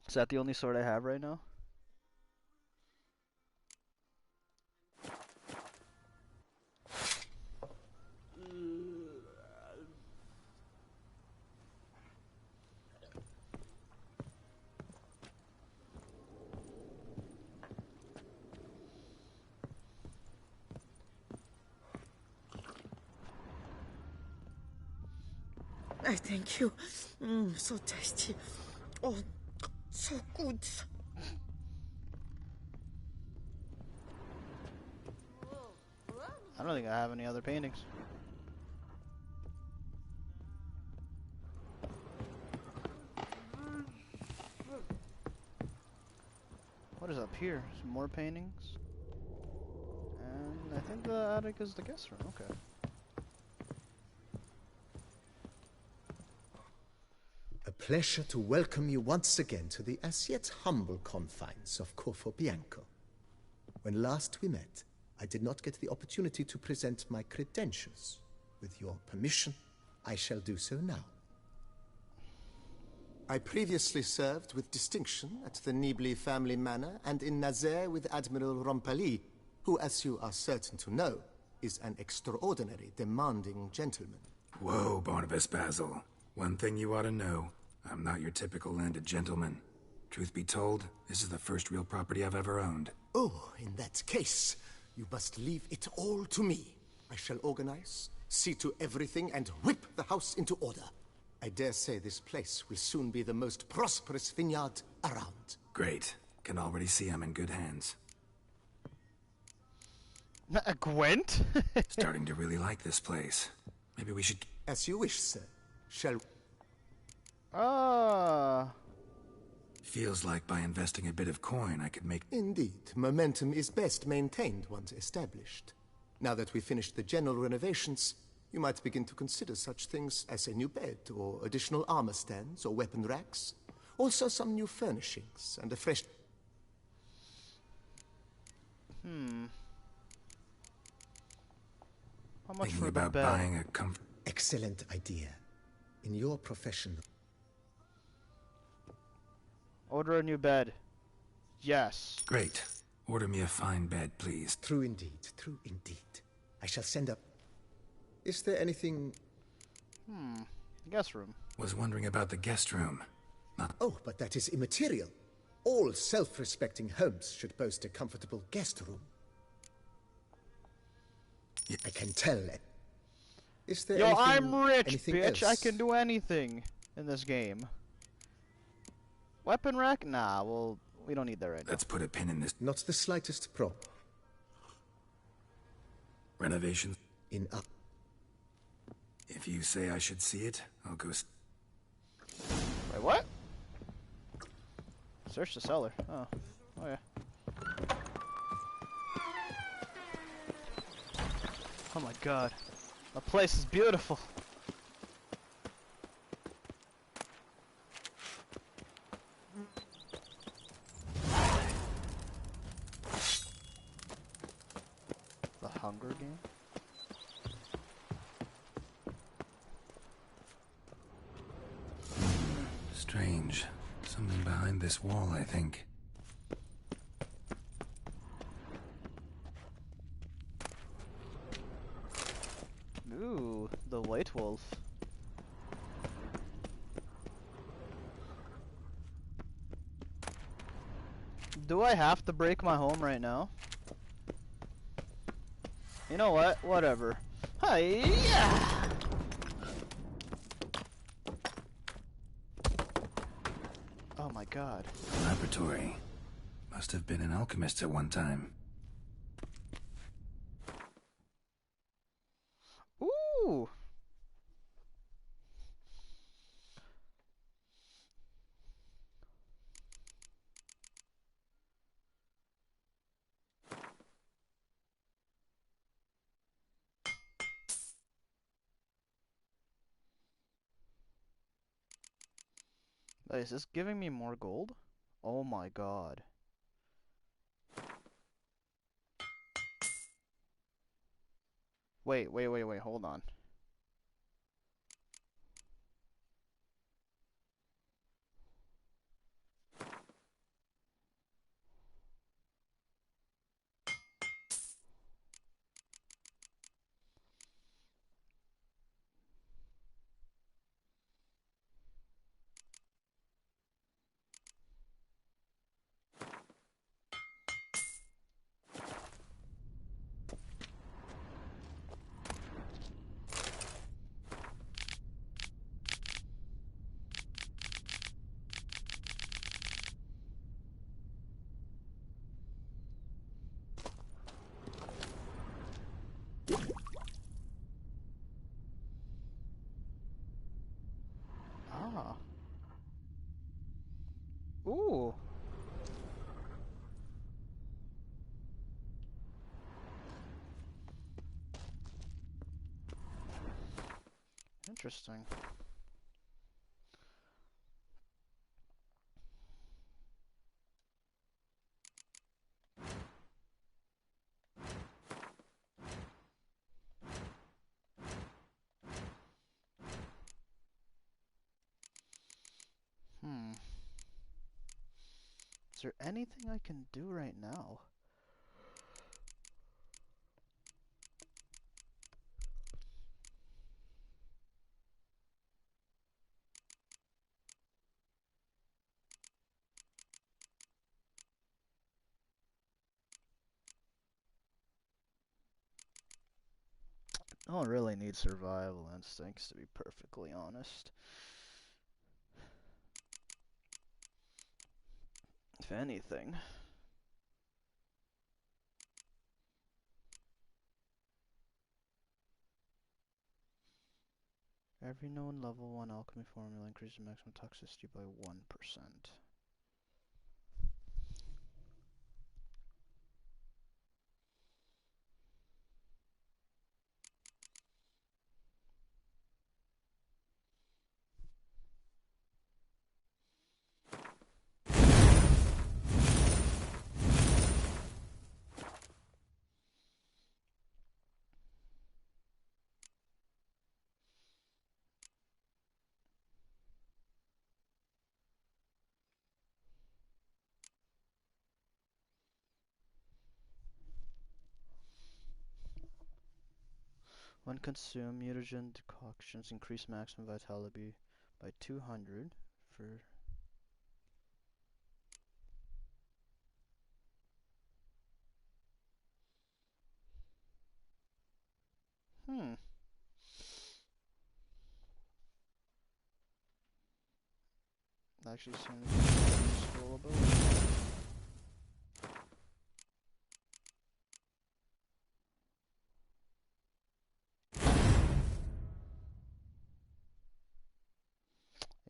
Is that the only sword I have right now? I thank you. So tasty. Oh, so good. I don't think I have any other paintings. What is up here? Some more paintings. And I think the attic is the guest room. Okay. A pleasure to welcome you once again to the as yet humble confines of Corvo Bianco. When last we met, I did not get the opportunity to present my credentials. With your permission, I shall do so now. I previously served with distinction at the Nibli family manor and in Nazaire with Admiral Rompali, who, as you are certain to know, is an extraordinary, demanding gentleman. Whoa, Barnabas Basil. One thing you ought to know. I'm not your typical landed gentleman. Truth be told, this is the first real property I've ever owned. Oh, in that case, you must leave it all to me. I shall organize, see to everything, and whip the house into order. I dare say this place will soon be the most prosperous vineyard around. Great. Can already see I'm in good hands. Gwent? Starting to really like this place. Maybe we should... As you wish, sir. Shall... Feels like by investing a bit of coin I could make... Indeed. Momentum is best maintained once established. Now that we've finished the general renovations, you might begin to consider such things as a new bed, or additional armor stands, or weapon racks. Also some new furnishings, and a fresh... How much Thinking for about the bed? buying a comfort... Excellent idea. In your profession... Order a new bed. Yes. Great. Order me a fine bed, please. True indeed, true indeed. I shall send up... Is there anything... Guest room. Was wondering about the guest room. Oh, but that is immaterial. All self-respecting homes should boast a comfortable guest room. I can tell. Is there anything... I'm rich, anything bitch. else? I can do anything in this game. Weapon rack? Nah, well, we don't need that right now. Let's put a pin in this. Not the slightest prop. Renovations? In up. If you say I should see it, I'll go... Wait, what? Search the cellar. Oh. Oh, yeah. Oh my god. The place is beautiful. The Hunger Game? Strange. Something behind this wall, I think. Ooh, the White Wolf. Do I have to break my home right now? You know what? Whatever. Hi-ya! Oh my god. Laboratory. Must have been an alchemist at one time. Ooh. Is this giving me more gold? Oh my god. Wait, hold on. Ah. Ooh. Interesting. Is there anything I can do right now? I don't really need survival instincts, to be perfectly honest. If anything. Every known level 1 alchemy formula increases maximum toxicity by 1%. When consumed, mutagen decoctions increase maximum vitality by 200 for... Actually seems useful ability.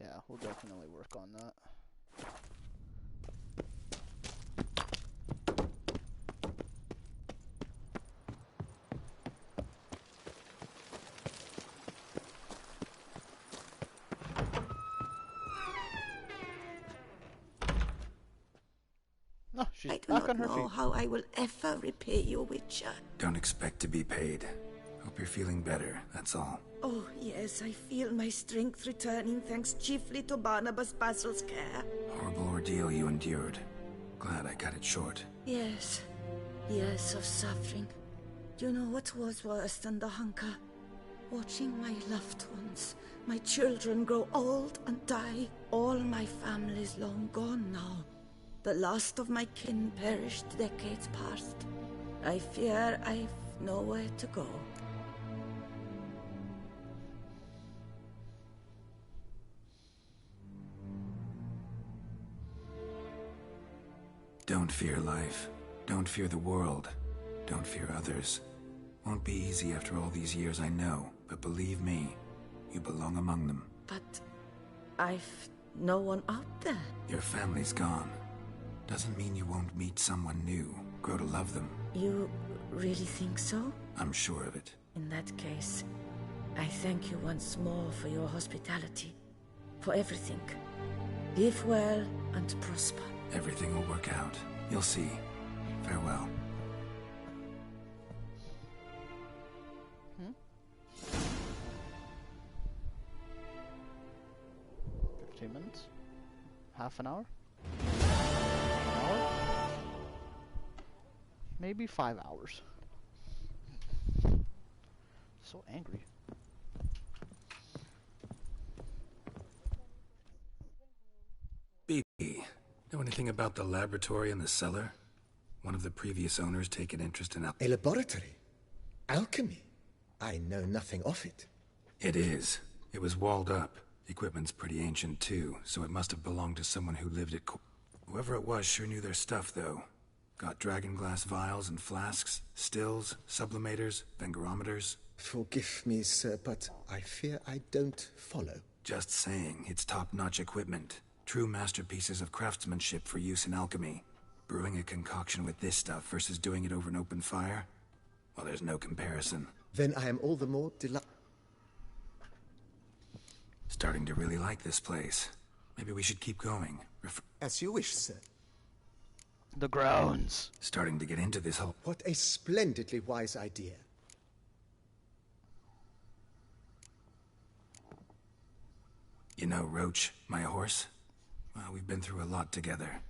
Yeah, we'll definitely work on that. No, she's back on her feet. I do not know how I will ever repay you, Witcher. Don't expect to be paid. Hope you're feeling better, that's all. Oh, yes, I feel my strength returning thanks chiefly to Barnabas Basil's care. Horrible ordeal you endured. Glad I cut it short. Yes. Years of suffering. Do you know what was worse than the hunger? Watching my loved ones, my children grow old and die. All my family's long gone now. The last of my kin perished decades past. I fear I've nowhere to go. Don't fear life. Don't fear the world. Don't fear others. Won't be easy after all these years, I know, but believe me, you belong among them. But I've no one out there. Your family's gone. Doesn't mean you won't meet someone new, grow to love them. You really think so? I'm sure of it. In that case, I thank you once more for your hospitality. For everything. Live well and prosper. Everything will work out. You'll see. Farewell. 15 minutes? Half an hour? An hour? Maybe 5 hours. So angry. BB, know anything about the laboratory in the cellar? One of the previous owners take an interest in A laboratory? Alchemy? I know nothing of it. It is. It was walled up. Equipment's pretty ancient too, so it must have belonged to someone who lived at whoever it was sure knew their stuff, though. Got dragon glass vials and flasks, stills, sublimators, vengerometers. Forgive me, sir, but I fear I don't follow. Just saying, it's top-notch equipment. True masterpieces of craftsmanship for use in alchemy. Brewing a concoction with this stuff versus doing it over an open fire? Well, there's no comparison. Then I am all the more Starting to really like this place. Maybe we should keep going. As you wish, sir. The grounds. Starting to get into this whole... What a splendidly wise idea. You know Roach, my horse? Well, we've been through a lot together.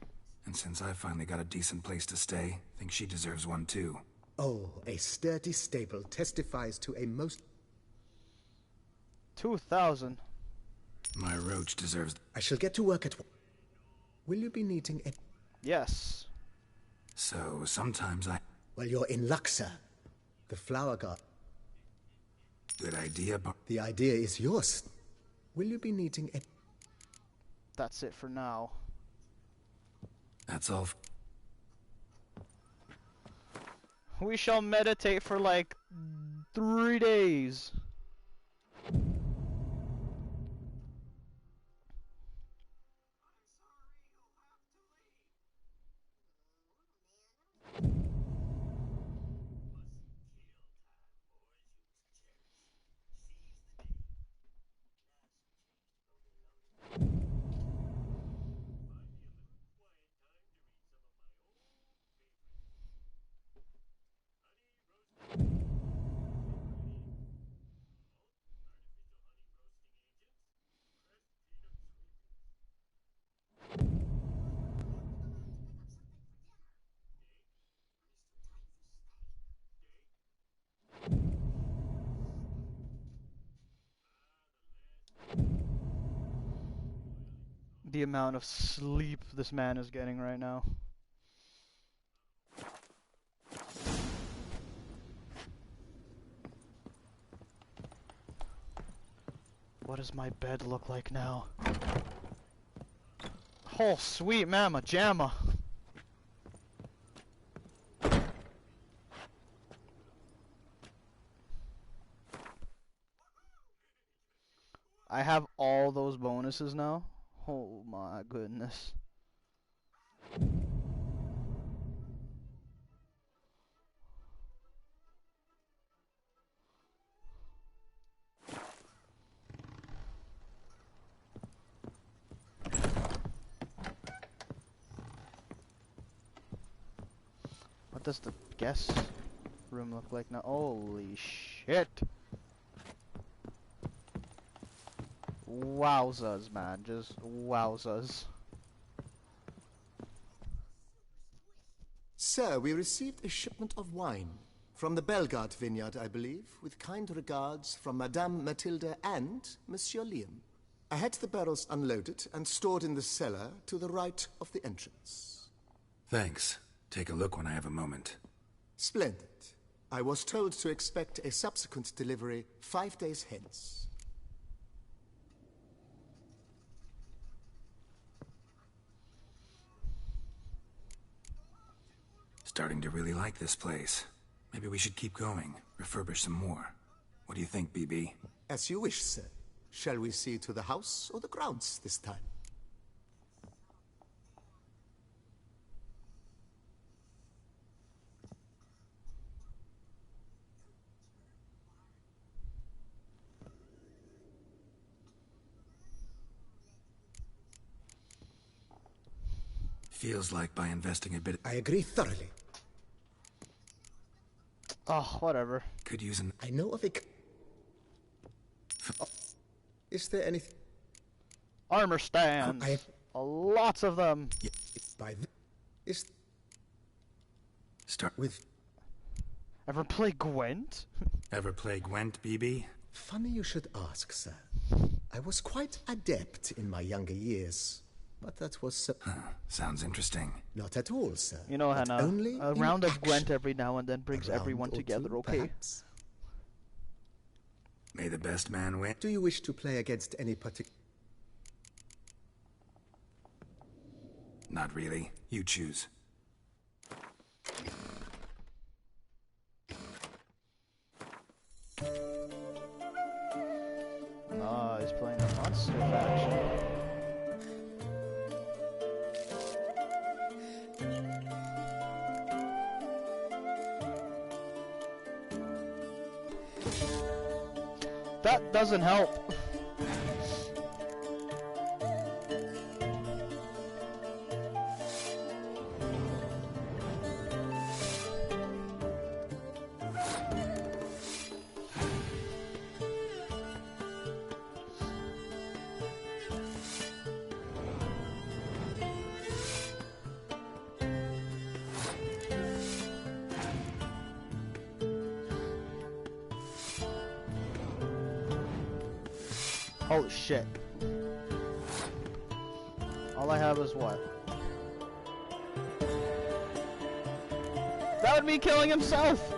And since I finally got a decent place to stay, I think she deserves one too. Oh, a sturdy stable testifies to a most... 2,000. My Roach deserves... I shall get to work at... Will you be needing a... Yes. So, sometimes I... Well, you're in luck, sir. The flower garden... Good idea, but... The idea is yours. Will you be needing a... That's it for now. That's all... We shall meditate for like 3 days. The amount of sleep this man is getting right now. What does my bed look like now? Oh, sweet mama jamma. I have all those bonuses now. Oh my goodness. What does the guest room look like now? Holy shit. Wowzers, man. Just wowzers. Sir, we received a shipment of wine. From the Belgard vineyard, I believe, with kind regards from Madame Matilda and Monsieur Liam. I had the barrels unloaded and stored in the cellar to the right of the entrance. Thanks. Take a look when I have a moment. Splendid. I was told to expect a subsequent delivery 5 days hence. Starting to really like this place. Maybe we should keep going, refurbish some more. What do you think, BB? As you wish, sir. Shall we see to the house or the grounds this time? Feels like by investing a bit... I agree thoroughly. Oh, whatever. Could use an... I know of a... Is there anything... Armor stands. Lots of them. Yeah, by the... Is... Start with... Ever play Gwent? Ever play Gwent, BB? Funny you should ask, sir. I was quite adept in my younger years. But that was... Sounds interesting. Not at all, sir. You know, Hannah, a round of Gwent every now and then brings A round everyone or together, two, okay? perhaps. May the best man win. Do you wish to play against any particular... Not really. You choose. Ah, he's playing a monster faction. That doesn't help. Holy shit. All I have is what? That would be killing himself!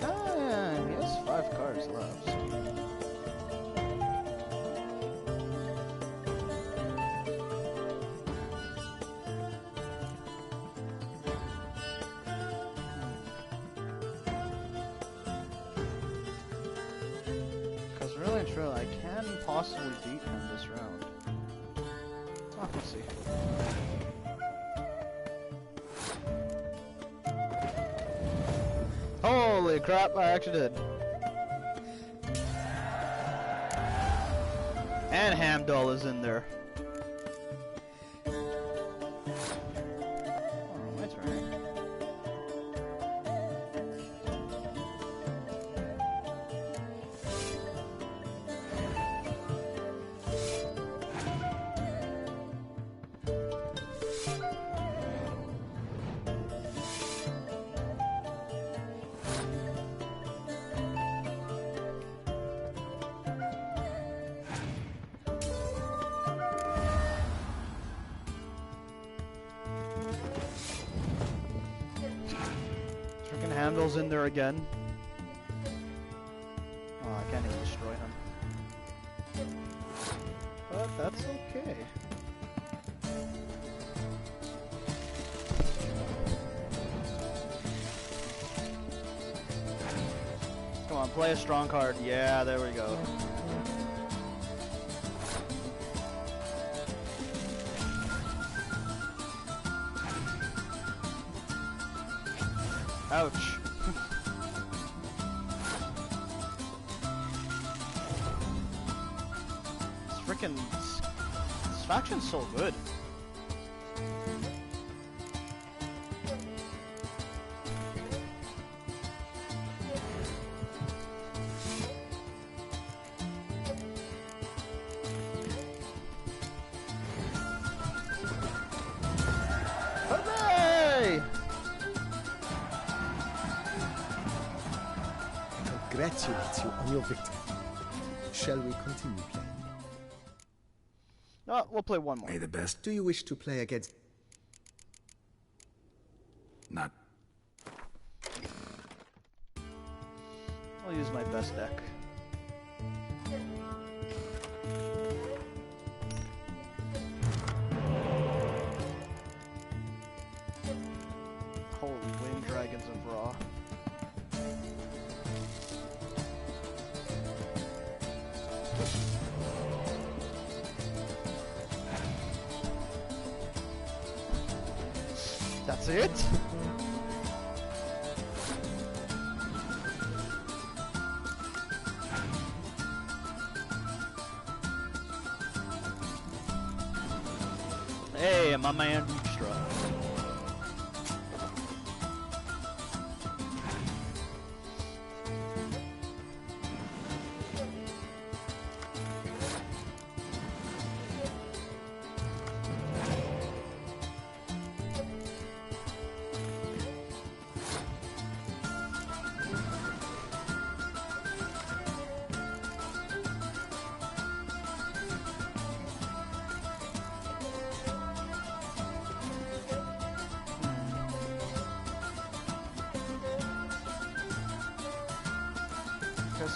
Ah, he has 5 cards left. Really and truly, I can possibly beat him this round. Oh, let's see. Holy crap, I actually did. And Hamdall is in there. Oh, my turn. Hamdall's in there again. Oh, I can't even destroy him. But that's okay. Come on, play a strong card. Yeah, there we go. Ouch. This faction's so good. Hooray! Congratulate you on your victory. Shall we continue playing? No, we'll play one more. May the best. Do you wish to play against... Not. I'll use my best deck. That's it? Hey, my man Dijkstra.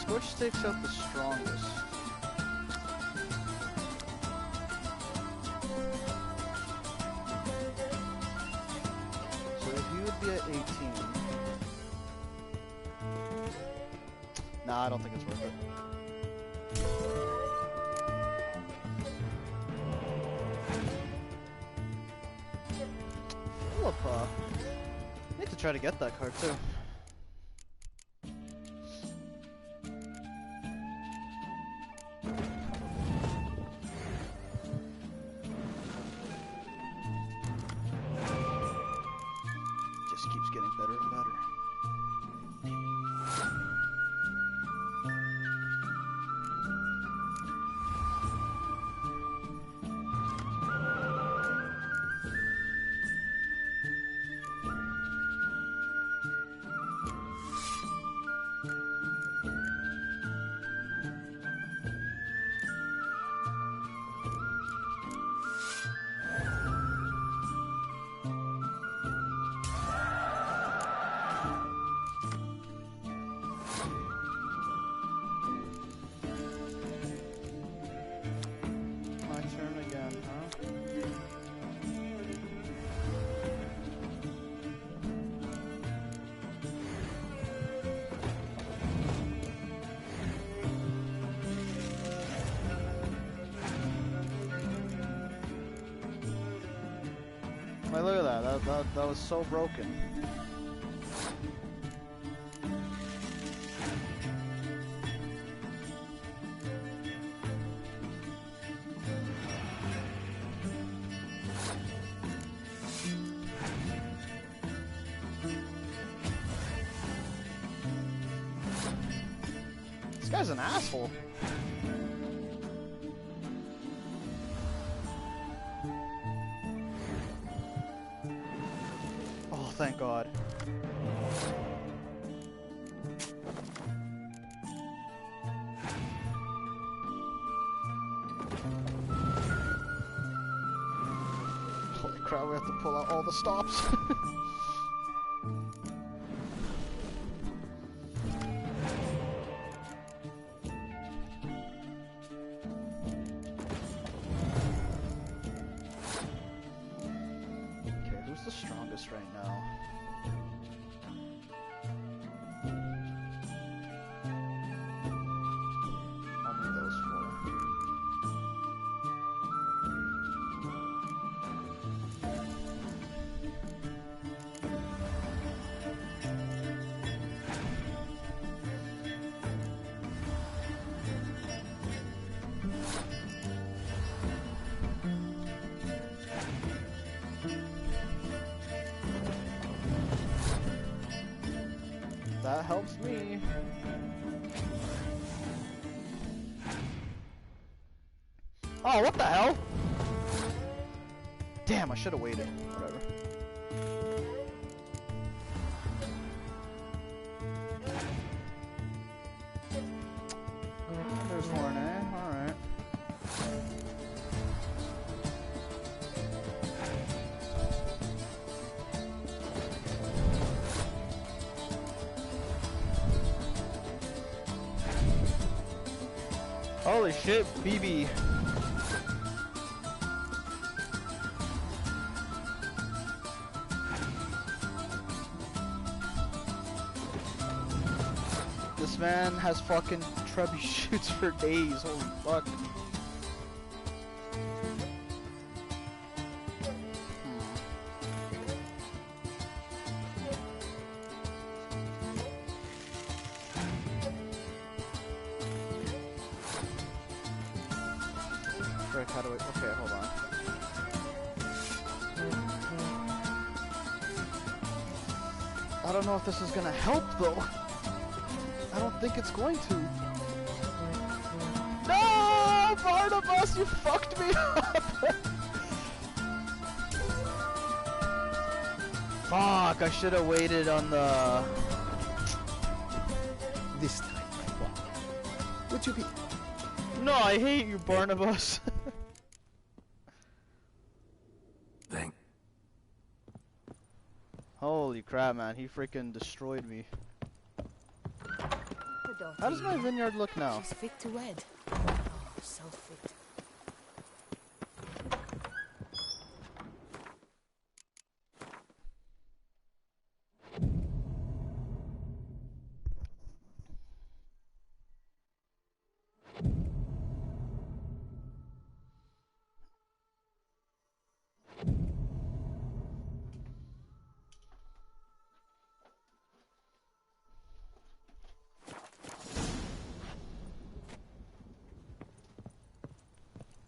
Which takes out the strongest? So he would be at 18. Nah, I don't think it's worth it. Philippa. I need to try to get that card too. Like, look at that. That was so broken. This guy's an asshole. Thank God. Holy crap, we have to pull out all the stops. Okay, who's the strongest right now? That helps me. Oh, what the hell? Damn, I should have waited. Whatever. There's one, eh? Alright. Holy shit, BB. This man has fucking trebuchets for days, holy fuck. How do I... Okay, hold on. I don't know if this is gonna help, though. I don't think it's going to. No! Barnabas, you fucked me up! Fuck, I should have waited on the... This time, would you be... No, I hate you, Barnabas. Thank. Holy crap, man. He freaking destroyed me. How does my vineyard look now? She's fit to wed. Oh, so fit.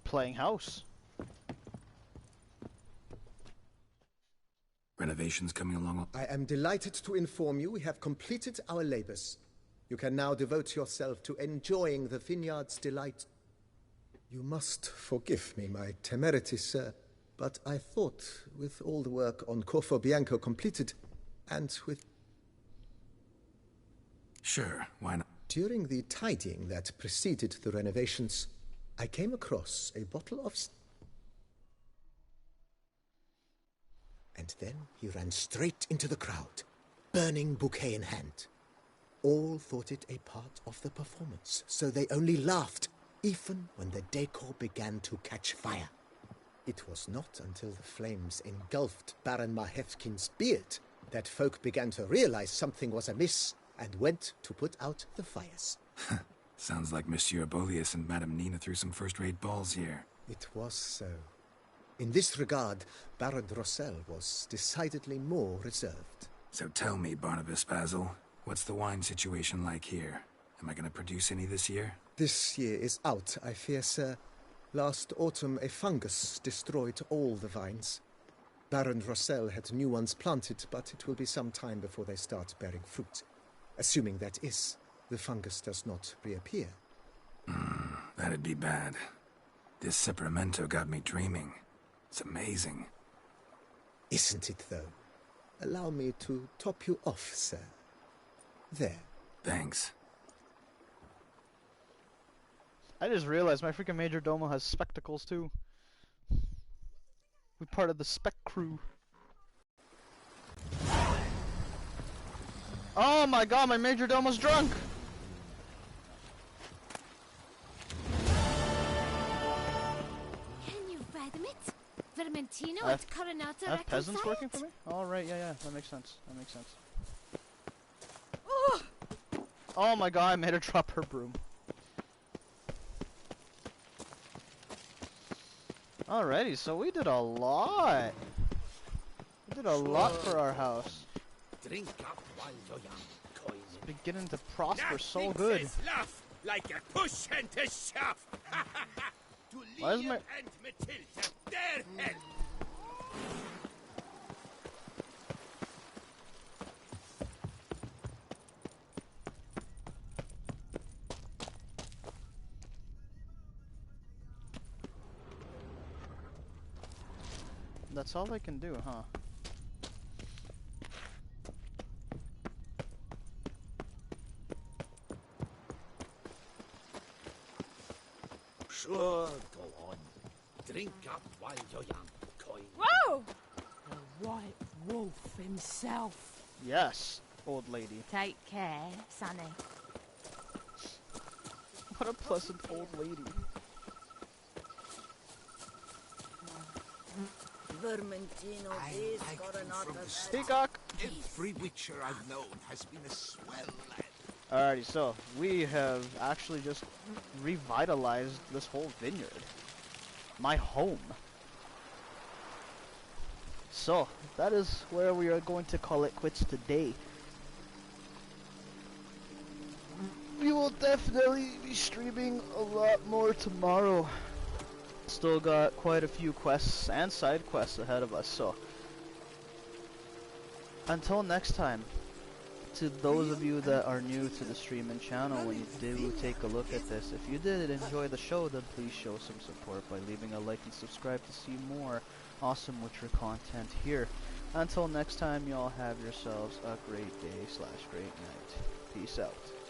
Playing house. Renovations coming along. I am delighted to inform you we have completed our labors. You can now devote yourself to enjoying the vineyard's delight. You must forgive me my temerity, sir, but I thought with all the work on Corvo Bianco completed, and with... Sure, why not? During the tidying that preceded the renovations, I came across a bottle of... And then he ran straight into the crowd, burning bouquet in hand. All thought it a part of the performance, so they only laughed, even when the decor began to catch fire. It was not until the flames engulfed Baron Mahevkin's beard that folk began to realize something was amiss and went to put out the fires. Sounds like Monsieur Abolius and Madame Nina threw some first-rate balls here. It was so. In this regard, Baron Rossel was decidedly more reserved. So tell me, Barnabas Basil, what's the wine situation like here? Am I going to produce any this year? This year is out, I fear, sir. Last autumn, a fungus destroyed all the vines. Baron Rossel had new ones planted, but it will be some time before they start bearing fruit. Assuming that is, the fungus does not reappear. That'd be bad. This Sacramento got me dreaming. It's amazing. Isn't it, though? Allow me to top you off, sir. There. Thanks. I just realized my freaking Major Domo has spectacles, too. We're part of the spec crew. Oh my god, my Major Domo's drunk! Can you fathom it? Vermentino I and Coronata have peasants reconciled? working for me? Oh, right, yeah, that makes sense. That makes sense. Oh my god, I made her drop her broom. Alrighty, so we did a lot. We did a lot for our house. Drink up while you're young, Coin. It's beginning to prosper so Nothing good. says love like a push and a shove. To Why is Liam my- and Matilda, their help. That's all I can do, huh? Sure, go on. Drink up while you're young, Coin. Whoa! The White Wolf himself. Yes, old lady. Take care, Sonny. What a pleasant old lady. Vermentino is Coronata. Peacock! Every Witcher I've known has been a swell lad. Alrighty, so we have actually just revitalized this whole vineyard. My home. So, that is where we are going to call it quits today. We will definitely be streaming a lot more tomorrow. Still got quite a few quests and side quests ahead of us, so until next time, to those of you that are new to the stream and channel, when you do take a look at this, if you did enjoy the show, then please show some support by leaving a like and subscribe to see more awesome Witcher content here. Until next time, y'all have yourselves a great day / great night. Peace out.